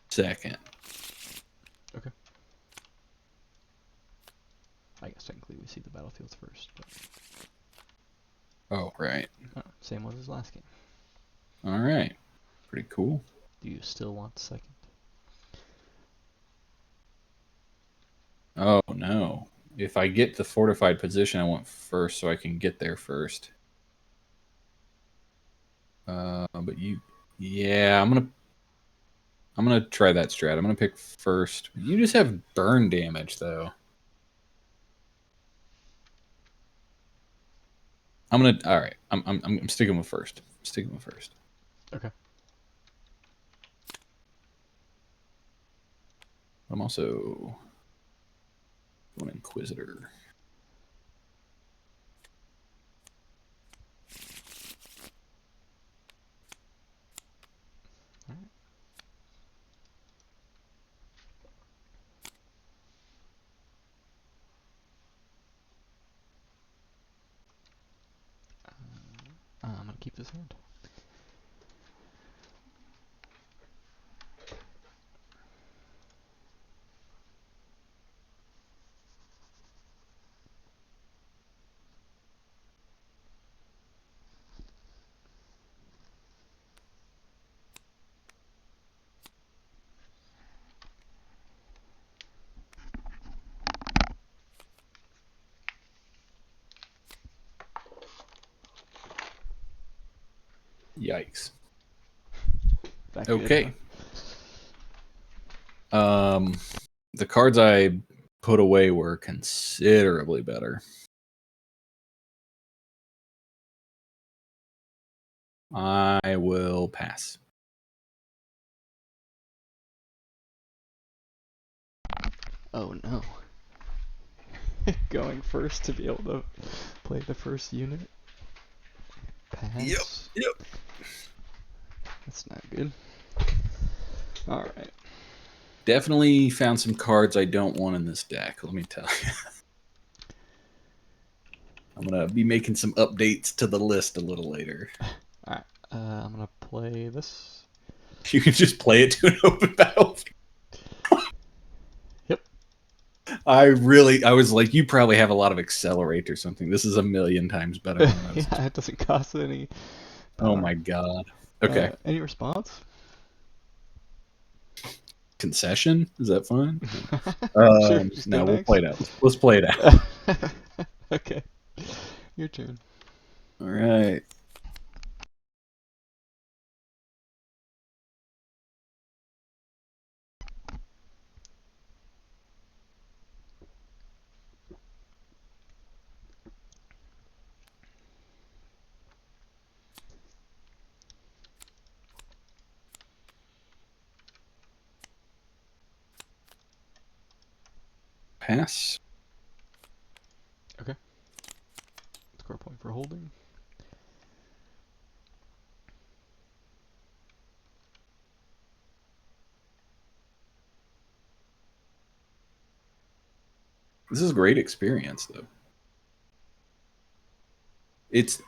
Second. Okay. I guess technically we see the battlefields first, but... Oh, right. Oh, same one as last game. All right. Pretty cool. Do you still want second? Oh, no. If I get the fortified position, I want first so I can get there first. But yeah, I'm gonna try that strat. I'm gonna pick first. You just have burn damage though. All right. I'm sticking with first. Sticking with first. Okay. I'm also going Inquisitor. All right. I'm gonna keep this hand. Yikes. Back Okay. again. The cards I put away were considerably better. I will pass. Oh no. Going first to be able to play the first unit. Pass. Yep. That's not good. Alright. Definitely found some cards I don't want in this deck, let me tell you. I'm going to be making some updates to the list a little later. Alright. I'm gonna play this. You can just play it to an open battlefield. Yep. I was like, you probably have a lot of accelerate or something. This is a million times better than most. Yeah, it doesn't cost any Oh power. my god. Okay. Any response? Concession? Is that fine? Sure, just No, go we'll next. play it out. Let's play it out. Okay. Your turn. All right. Pass. Okay. Score point for holding. This is a great experience, though. It's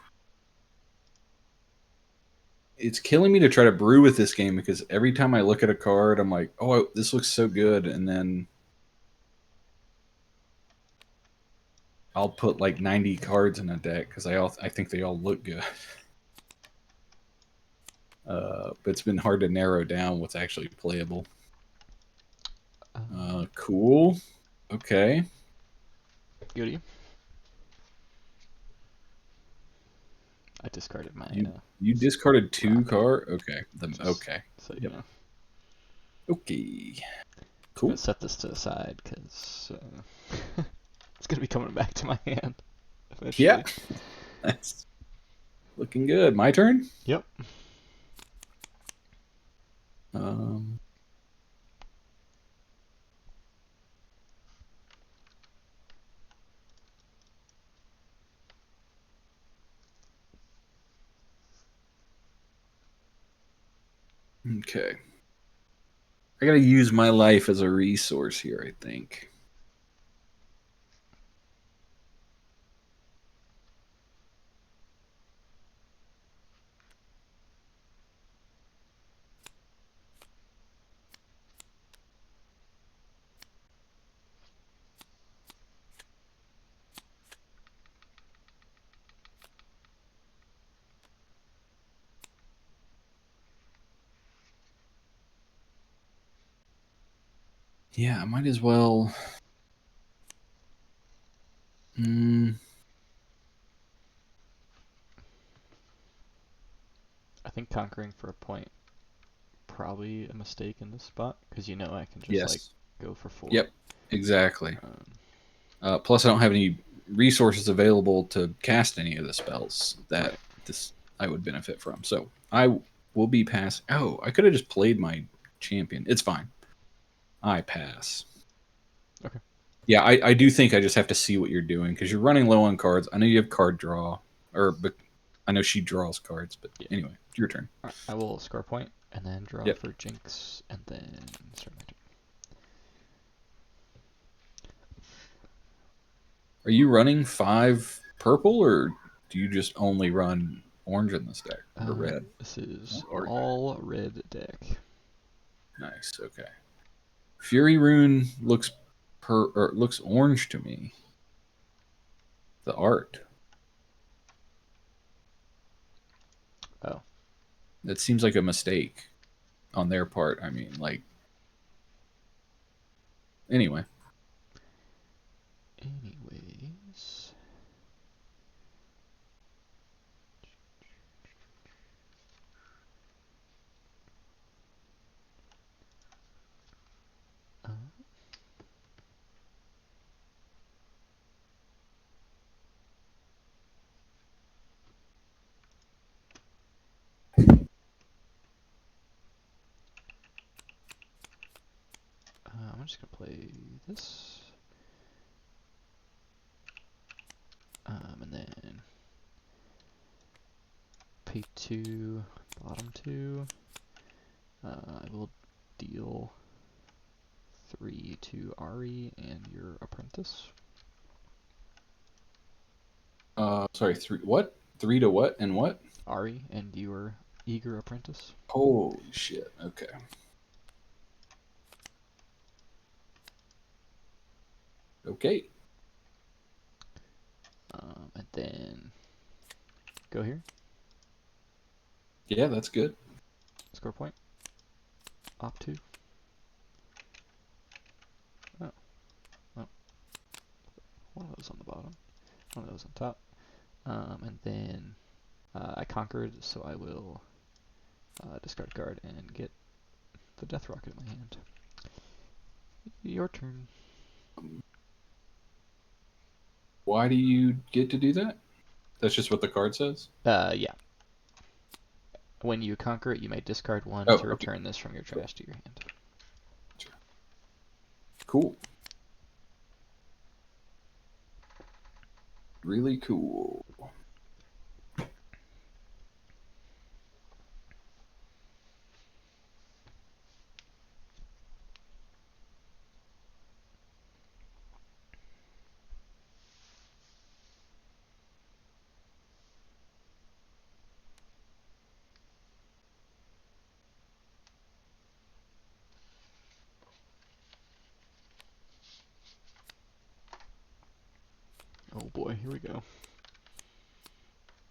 killing me to try to brew with this game because every time I look at a card, I'm like, oh, this looks so good, and then I'll put like 90 cards in a deck because I think they all look good. But it's been hard to narrow down what's actually playable. Cool. Okay. Goody. I discarded my. You discarded two rocket. card. Okay. Okay. So Yep. you know. Okay. I'm Cool. gonna set this to the side because it's gonna be coming back to my hand eventually. Yeah. That's looking good. My turn. Yep. Um. Okay. I gotta use my life as a resource here, I think. Yeah, I might as well. I think conquering for a point probably a mistake in this spot because you know I can just like Yes. go for 4. Yep. Exactly. Um, Plus, I don't have any resources available to cast any of the spells that right. I would benefit from. So I will be pass. Oh, I could have just played my champion. It's fine. I pass. Okay. Yeah, I do think I just have to see what you're doing because you're running low on cards. I know you have card draw, but I know she draws cards. But Yeah. anyway, your turn. Alright, I will score a point and then draw Yep. for Jinx and then start my turn. Are you running 5 purple or do you just only run orange in this deck or red? This is Or all red deck. nice. Okay. Fury Rune looks orange to me. The art. Oh. That seems like a mistake on their part. I mean, like anyway. Anyways. Uh, I'm just gonna play this. And then pay 2, bottom 2. I will deal 3 to Ahri and your apprentice. Sorry, 3 what? 3 to what and what? Ahri and your eager apprentice. Holy shit. Okay. Okay. And then go here. Yeah, that's good. Score point. Op 2. Oh. Oh. One of those on the bottom. One of those on top. And then I conquered, so I will discard card and get the Death Rocket in my hand. Your turn. Why do you get to do that? That's just what the card says? Yeah. When you conquer it, you may discard 1 Oh, to okay. return this from your trash to your hand. Cool. Really cool. Oh boy, here we go.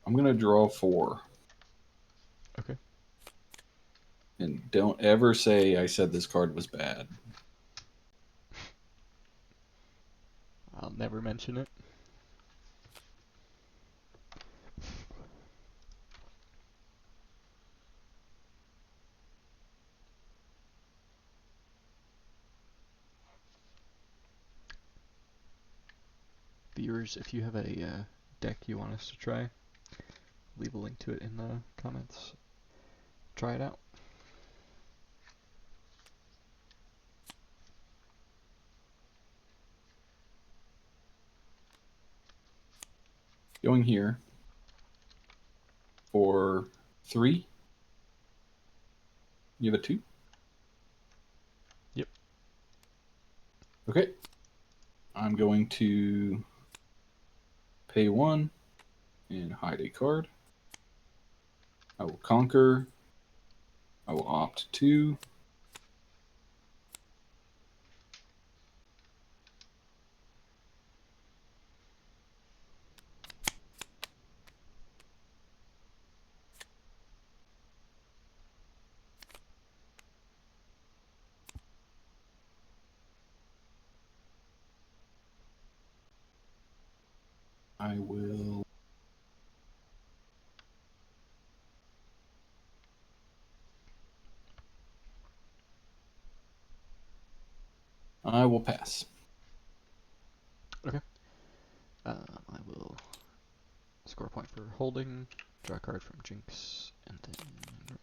I'm going to draw 4. Okay. And don't ever say I said this card was bad. I'll never mention it. Viewers, if you have a deck you want us to try, leave a link to it in the comments. Try it out. Going here for 3. You have a 2? Yep. Okay. I'm going to pay 1 and hide a card. I will conquer. I will opt 2. I will. I will pass. Okay. I will score a point for holding, draw a card from Jinx, and then ready.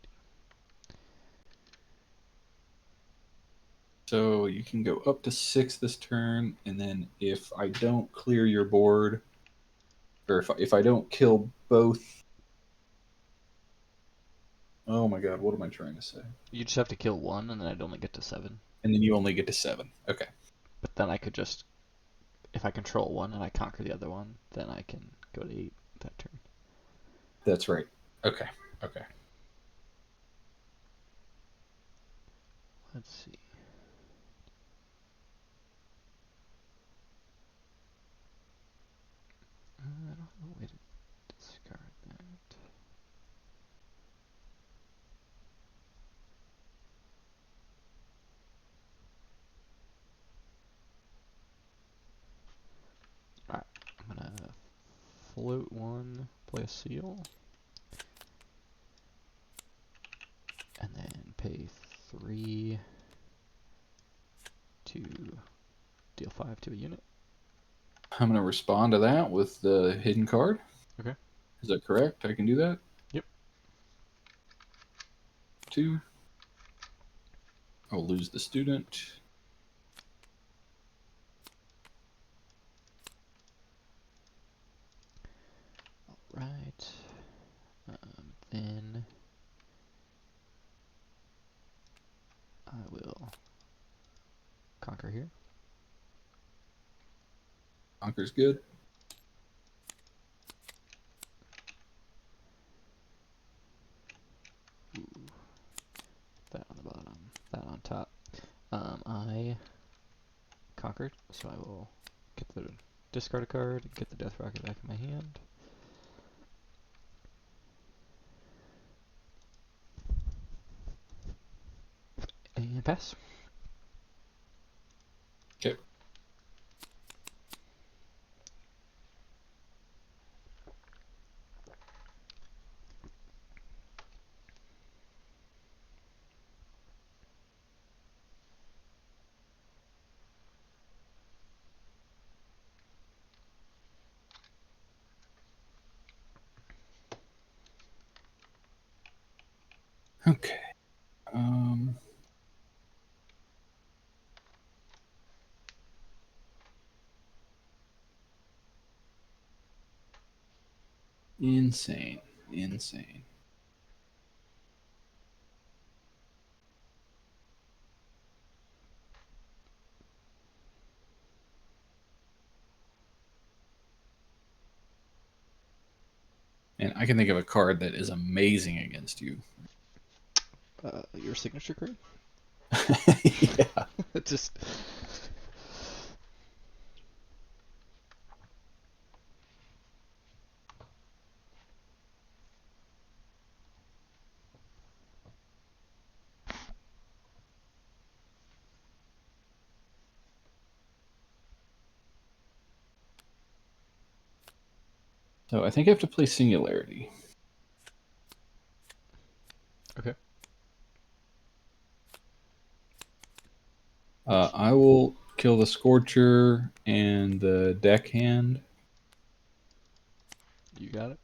So you can go up to 6 this turn, and then if I don't clear your board, or if I don't kill both. Oh my god, what am I trying to say? You just have to kill one, and then I'd only get to 7. And then you only get to 7. Okay. But then I could just, if I control one and I conquer the other one, then I can go to 8 that turn. That's right. Okay. Okay. Let's see. I don't have a way to discard that. Alright, I'm gonna float one, play a seal, and then pay 3 to deal 5 to a unit. I'm going to respond to that with the hidden card. Okay. Is that correct? I can do that? Yep. 2. I'll lose the student. Alright. Then I will conquer here. Conquer's good. Ooh. That on the bottom, that on top. I conquered, so I will get the discard a card, get the Death Rocket back in my hand. And pass. Okay. Okay. Insane. Insane. And I can think of a card that is amazing against you. Your signature card? Yeah. Just. So I think I have to play Singularity. Okay. I will kill the Scorcher and the Deckhand. You got it.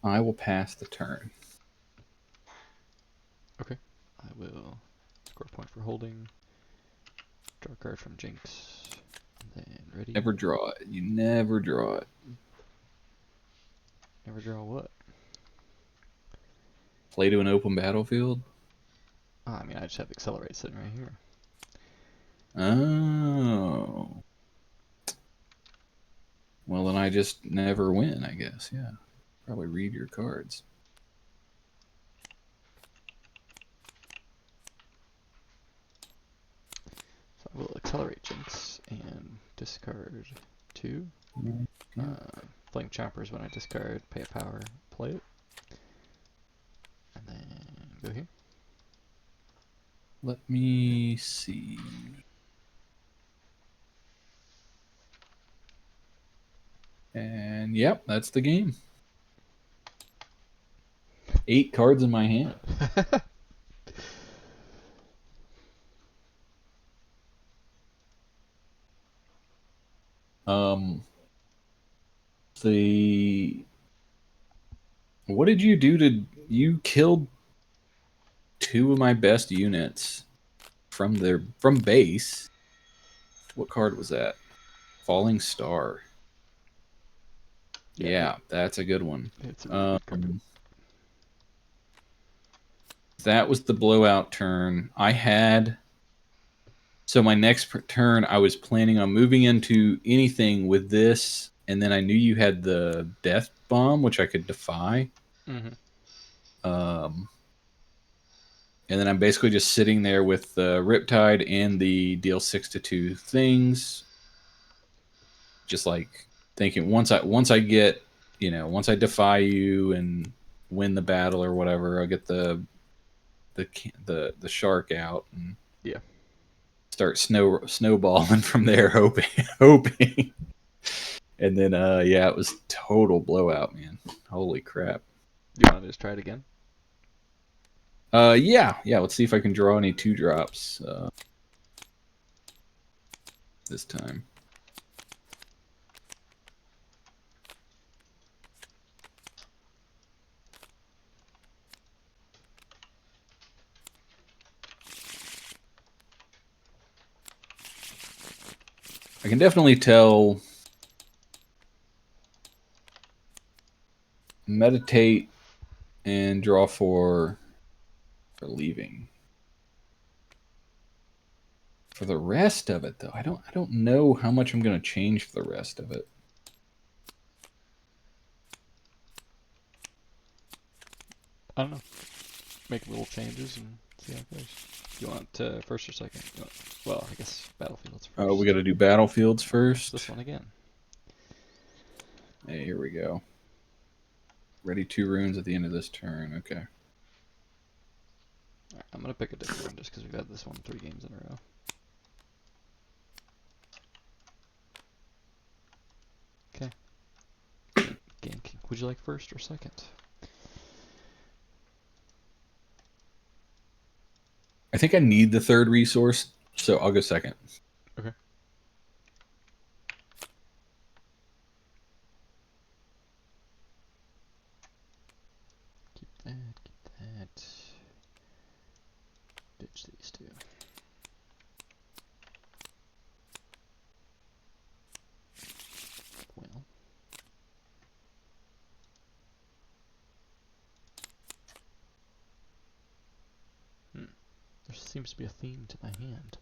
I will pass the turn. Okay. I will score a point for holding. Draw a card from Jinx. And then ready. Never draw it. You never draw it. Never draw what? Play to an open battlefield. Oh, I mean, I just have Accelerate sitting right here. Oh. Well, then I just never win, I guess. Yeah. Probably read your cards. So I will Accelerate Jinx and discard 2. Yeah. Flame Chompers when I discard, pay a power, play it. And then go here. Let me see. And yep, that's the game. 8 cards in my hand. The what did you do to you killed 2 of my best units from base. What card was that? Falling Star. Yeah, that's a good one. It's a really good card. That was the blowout turn. So my next turn, I was planning on moving into anything with this, and then I knew you had the Death Bomb, which I could defy. Mm-hmm. And then I'm basically just sitting there with the Riptide and the deal 6 to 2 things. Just like thinking once I get, once I defy you and win the battle or whatever, I'll get the shark out and Yeah. start snowballing from there, hoping. And then it was total blowout, man. Holy crap. You want to just try it again? Yeah. Let's see if I can draw any 2-drops this time. I can definitely tell meditate and draw for leaving. For the rest of it, though, I don't know how much I'm going to change for the rest of it. I don't know. Make little changes and see how it goes. You want first or second? Well, I guess battlefields first. We got to do battlefields first. This one again. Hey, here we go. Ready 2 runes at the end of this turn. Okay. Alright, I'm gonna pick a different one just because we've had this one 3 games in a row. Okay. Game King. Would you like first or second? I think I need the 3rd resource, so I'll go second. Okay. Keep that. Ditch these 2. Well. There seems to be a theme to my hand.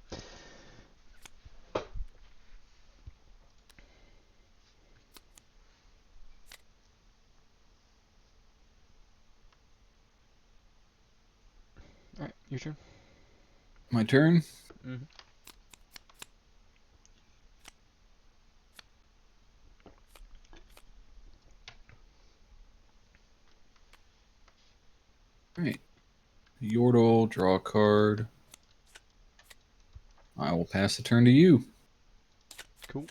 Alright, your turn. My turn? Mm-hmm. Alright. Yordle, draw a card. I will pass the turn to you. Cool.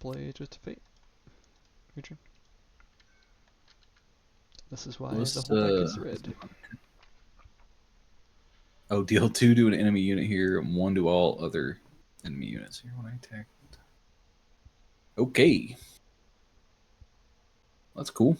Play Just a Fate. Your turn. This is why the whole deck is red. Oh, deal 2 to an enemy unit here, and 1 to all other enemy units here when I attack. Okay. That's cool.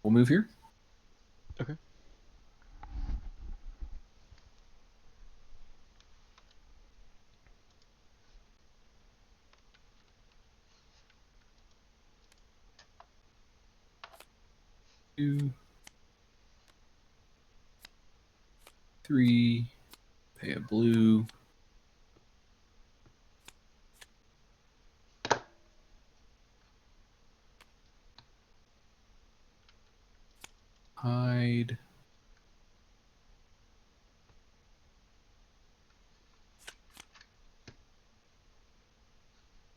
We'll move here. Okay. Two, 3, pay a blue. hide.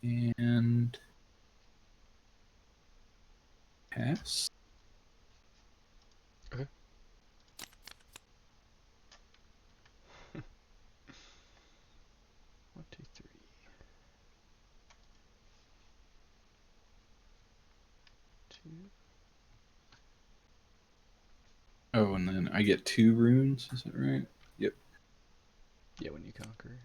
And pass. Okay. One, two, three. Two. Oh, and then I get 2 runes. Is that right? Yep. Yeah, when you conquer.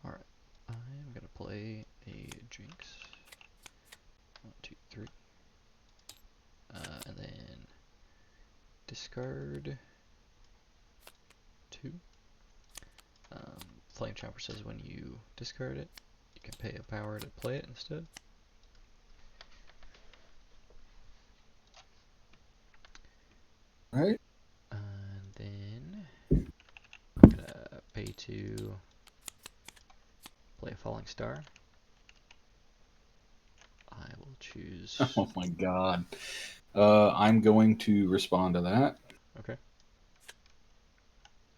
Alright. I'm gonna play a Jinx. 1, 2, 3. And then discard 2. Flame Chopper says when you discard it, you can pay a power to play it instead. Right. And then I'm gonna pay to play a Falling Star. I will choose. Oh my god. I'm going to respond to that. Okay.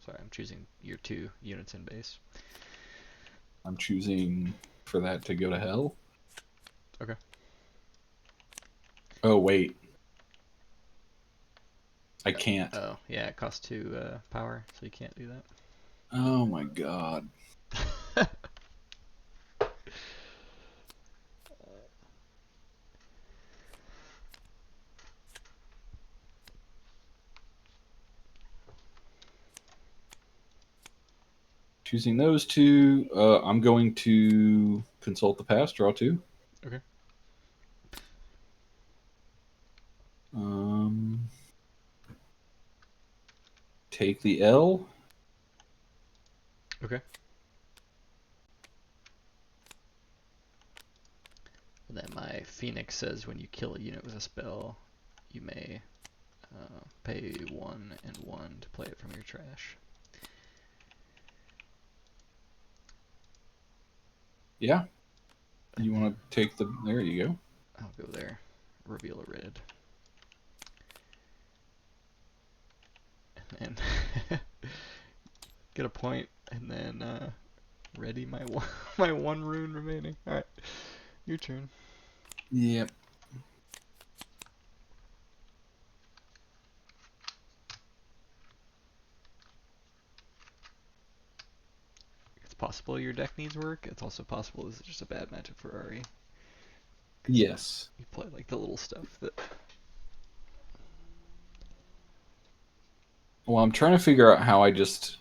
Sorry, I'm choosing your 2 units in base. I'm choosing for that to go to hell. Okay. Oh, wait. I can't. Oh, yeah, it costs 2 power, so you can't do that. Oh my god. Choosing those 2. I'm going to consult the past, draw 2. Okay. Take the L. Okay. And then my Phoenix says when you kill a unit with a spell, you may pay 1 and 1 to play it from your trash. Yeah. You want to take the... There you go. I'll go there. Reveal a red. And get a point, and then ready my one, my 1 rune remaining. Alright, your turn. Yep. It's possible your deck needs work. It's also possible this is just a bad matchup for Ahri. Yes. You play like the little stuff that... Well, I'm trying to figure out how I just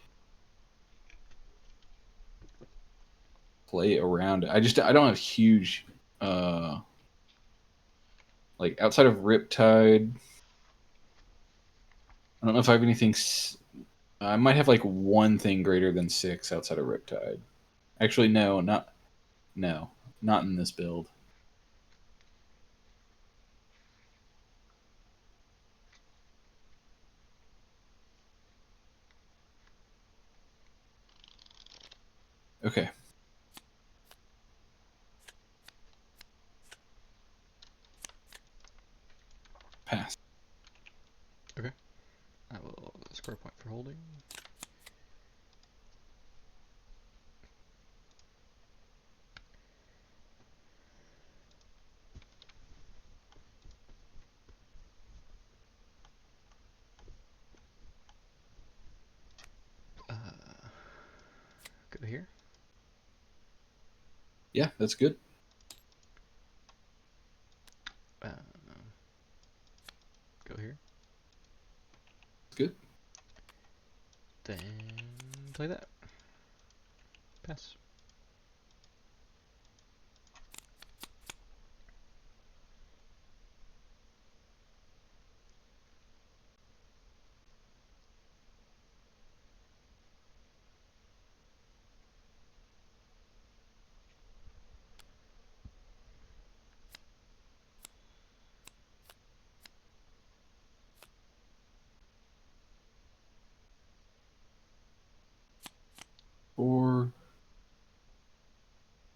play around it. I don't have huge like outside of Riptide. I don't know if I have anything. I might have like one thing greater than 6 outside of Riptide. Actually, no, not in this build. Okay. Pass. Okay. I will score a point for holding. Go here. Yeah, that's good. Go here. Good. Then play that. Pass.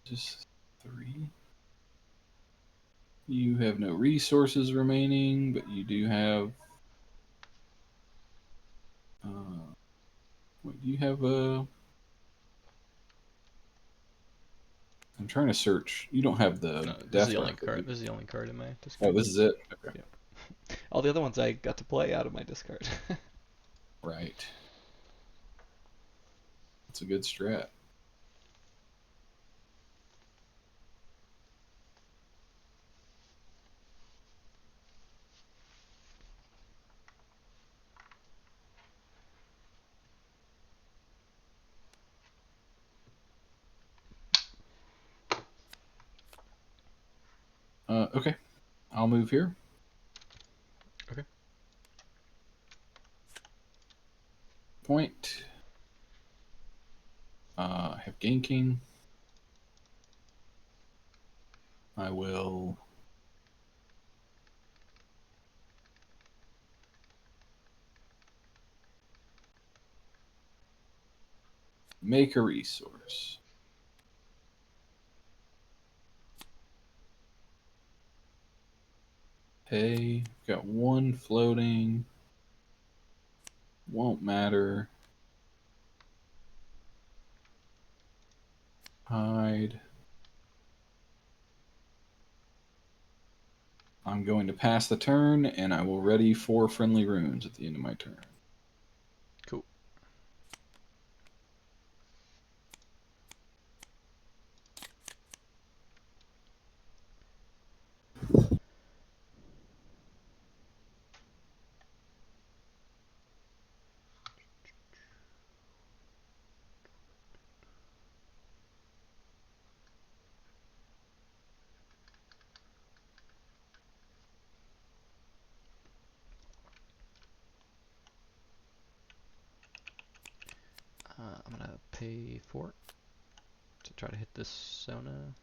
Just 3. You have no resources remaining, but you do have. Wait, do you have a? I'm trying to search. You don't have the No, this is death the only rattle, do card. you? This is the only card in my discard. Oh, this is it. Okay. Yeah. All the other ones I got to play out of my discard. Right. That's a good strat. Okay. I'll move here. Okay. Point. I have ganking. I will make a resource. Hey, got 1 floating. Won't matter. Hide. I'm going to pass the turn, and I will ready 4 friendly runes at the end of my turn. Cool. I'm gonna pay 4 to try to hit this Sona.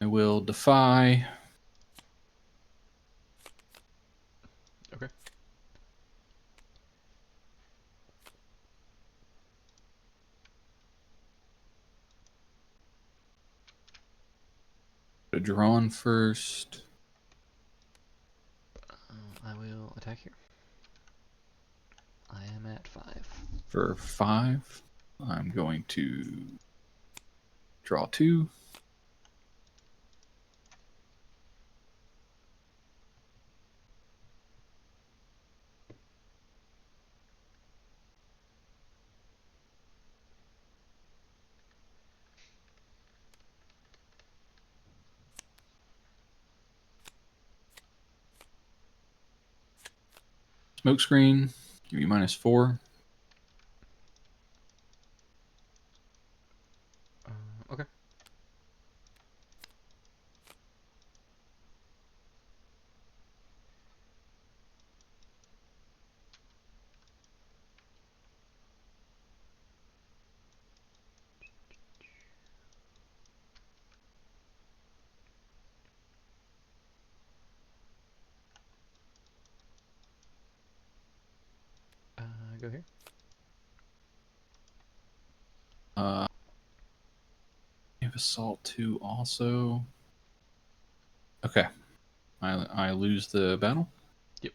I will defy. Okay. Drawn first. I will attack here. I am at 5. For 5. I'm going to draw 2. Smoke screen. Give me -4. Okay. Go here. I have assault 2 also. Okay. I lose the battle. Yep.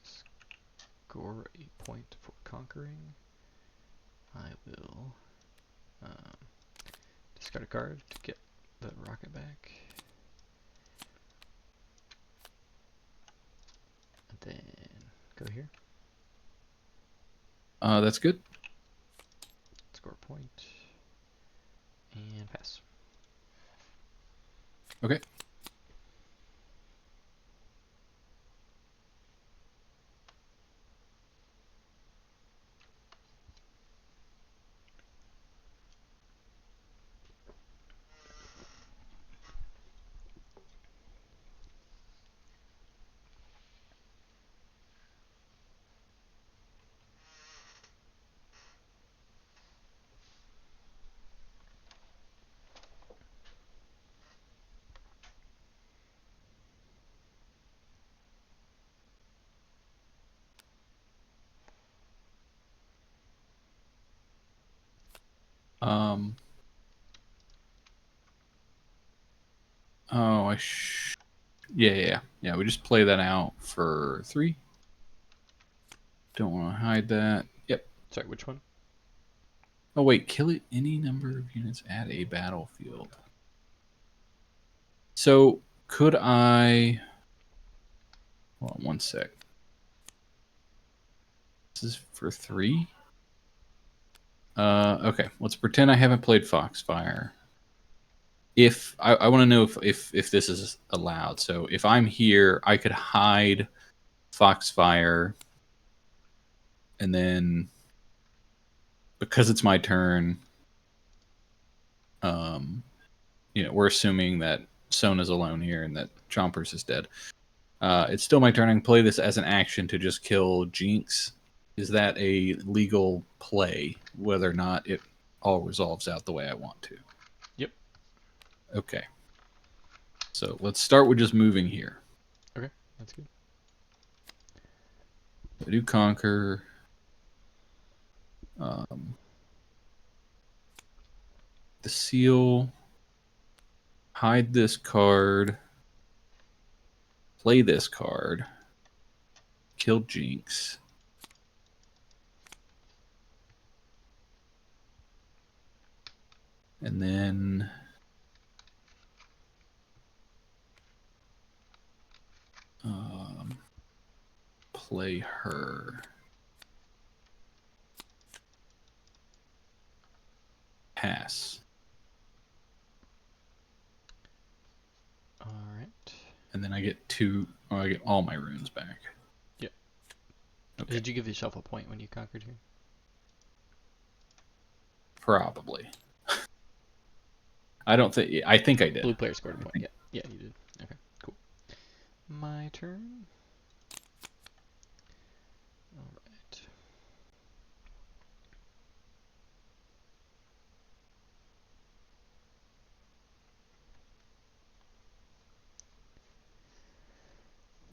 Score a point for conquering. I will discard a card to get the rocket back. And then go here. That's good. Score a point. And pass. Okay. Um. Oh, yeah. We just play that out for 3. Don't want to hide that. Yep. Sorry, which one? Oh wait, kill it any number of units at a battlefield. So could I? Hold on one sec. This is for 3. Okay. Let's pretend I haven't played Foxfire. If I want to know if this is allowed. So if I'm here, I could hide Foxfire, and then because it's my turn, we're assuming that Sona's alone here and that Chompers is dead. It's still my turn. I can play this as an action to just kill Jinx. Is that a legal play, whether or not it all resolves out the way I want to? Yep. Okay. So let's start with just moving here. Okay, that's good. I do conquer. The seal. Hide this card. Play this card. Kill Jinx. And then play her. Pass. All right. And then I get 2. Oh, I get all my runes back. Yep. Okay. Did you give yourself a point when you conquered here? Probably. I don't think. I think I did. Blue player scored a point. Yeah, you did. Okay, cool. My turn. All right.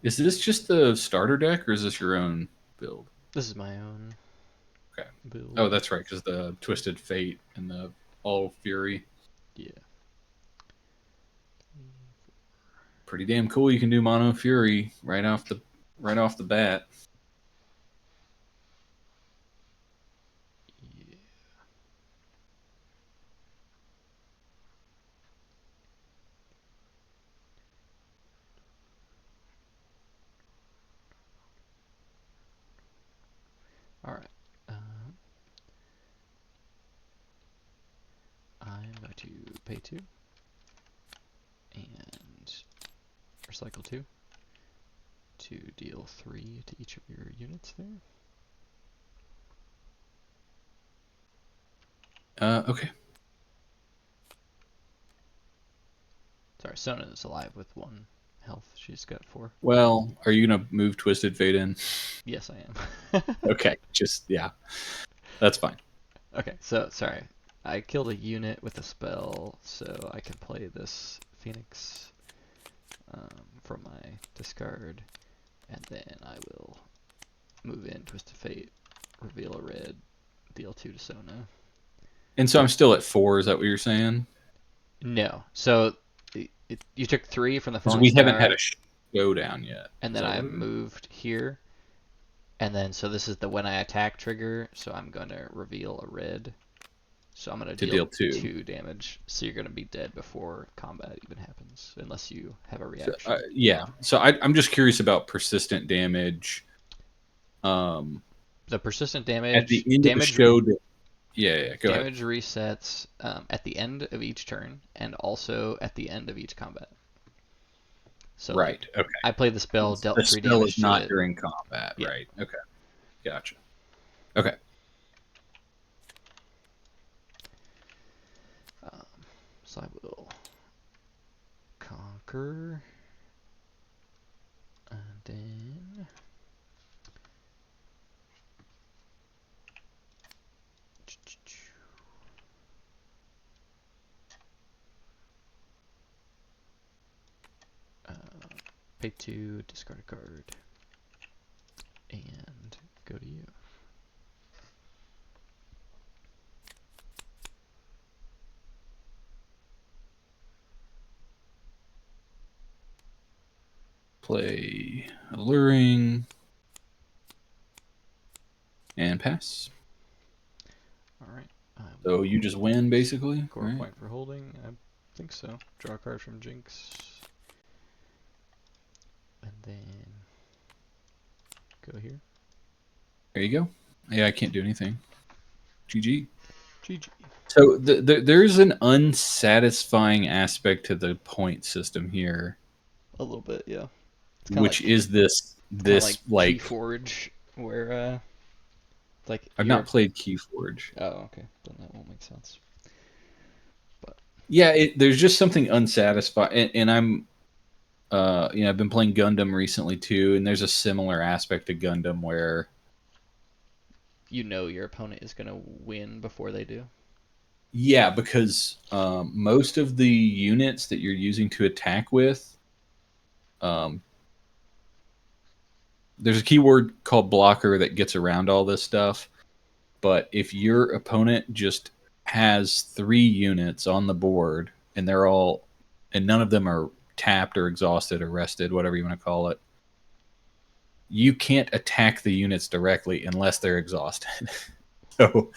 Is this just the starter deck, or is this your own build? This is my own Okay. build. Oh, that's right, because the Twisted Fate and the All Fury. Yeah. Pretty damn cool. You can do Mono Fury right off the bat. Yeah. All right. I'm going to pay 2 and recycle 2 to deal 3 to each of your units there. Okay. Sorry, Sona is alive with 1 health. She's got 4. Well, are you gonna move Twisted Fate in? Yes, I am. Okay, just yeah, that's fine. Okay, so sorry. I killed a unit with a spell, so I can play this Phoenix from my discard, and then I will move in, Twist of Fate, reveal a red, deal 2 to Sona. And so I'm still at 4. Is that what you're saying? No, so you took 3 from the Because falling we star, haven't had a showdown yet. and Is then that I what it is? moved here, and then so this is the when I attack trigger, so I'm going to reveal a red. So I'm going to deal 2 damage, so you're going to be dead before combat even happens, unless you have a reaction. So, yeah, so I'm just curious about persistent damage. The persistent damage... At the end of the show... Yeah, go ahead. Damage resets at the end of each turn, and also at the end of each combat. So Right, okay. I played the spell, dealt The 3 spell damage is to not it. during combat, Yeah. right? Okay, gotcha. Okay. So I will conquer, and then pay 2, discard a card, and go to you. play Alluring and pass. All right. So you just win, basically, Score a right? point for holding. I think so. Draw a card from Jinx. And then go here. There you go. Yeah, I can't do anything. GG. GG. So there's an unsatisfying aspect to the point system here, A little bit, yeah. It's which is this kind of like like Keyforge, where like I've you're. not played Keyforge. Oh, okay. Then that won't make sense. Yeah, there's just something unsatisfying, and I'm I've been playing Gundam recently too, and there's a similar aspect to Gundam where You know your opponent is gonna win before they do. yeah, because most of the units that you're using to attack with, um, there's a keyword called blocker that gets around all this stuff. But if your opponent just has 3 units on the board and none of them are tapped or exhausted or rested, whatever you want to call it, you can't attack the units directly unless they're exhausted. So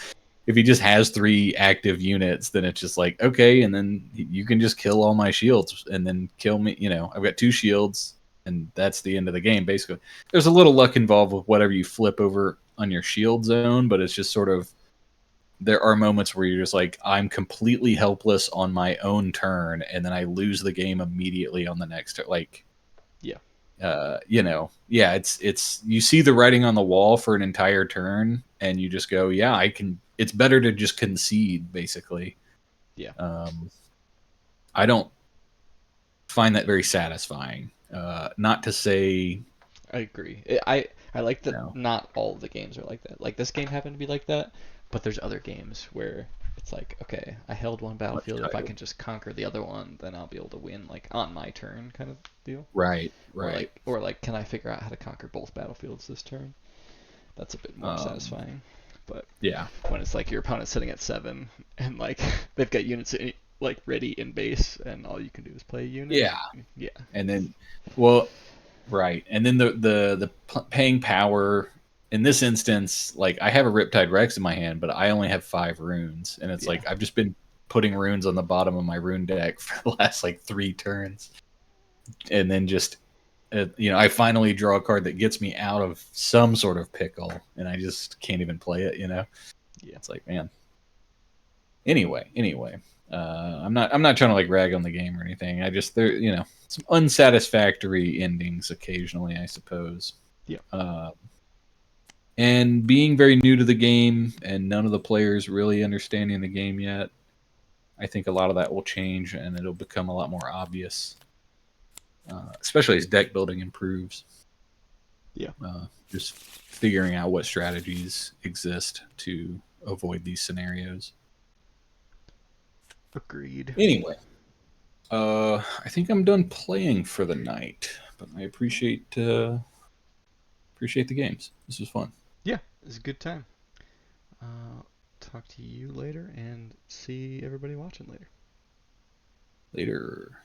if he just has 3 active units, then it's just like, okay, and then you can just kill all my shields and then kill me. I've got 2 shields, and that's the end of the game, basically. There's a little luck involved with whatever you flip over on your shield zone, but it's just sort of, there are moments where you're just like, I'm completely helpless on my own turn, and then I lose the game immediately on the next turn. Like, Yeah. yeah, it's you see the writing on the wall for an entire turn, and you just go, yeah, I can. It's better to just concede, basically. Yeah. I don't find that very satisfying. Not to say, I agree. I like that not all of the games are like that. Like this game happened to be like that, but there's other games where it's like, okay, I held one battlefield. If I can just conquer the other one, then I'll be able to win, like on my turn, kind of deal. right. Or like, can I figure out how to conquer both battlefields this turn? That's a bit more satisfying. But yeah, when it's like your opponent's sitting at 7 and like they've got units like ready in base, and all you can do is play a unit. Yeah. And then, well, right, and then the paying power. In this instance, like I have a Riptide Rex in my hand, but I only have 5 runes, and it's like I've just been putting runes on the bottom of my rune deck for the last like 3 turns, and then just I finally draw a card that gets me out of some sort of pickle, and I just can't even play it. Yeah. It's like, man. Anyway, I'm not trying to like rag on the game or anything. I just some unsatisfactory endings occasionally, I suppose. Yeah. And being very new to the game and none of the players really understanding the game yet, I think a lot of that will change and it'll become a lot more obvious, especially as deck building improves. Yeah. Just figuring out what strategies exist to avoid these scenarios. Agreed. Anyway, I think I'm done playing for the night, but I appreciate the games. This was fun. Yeah, it was a good time. Talk to you later and see everybody watching later. Later.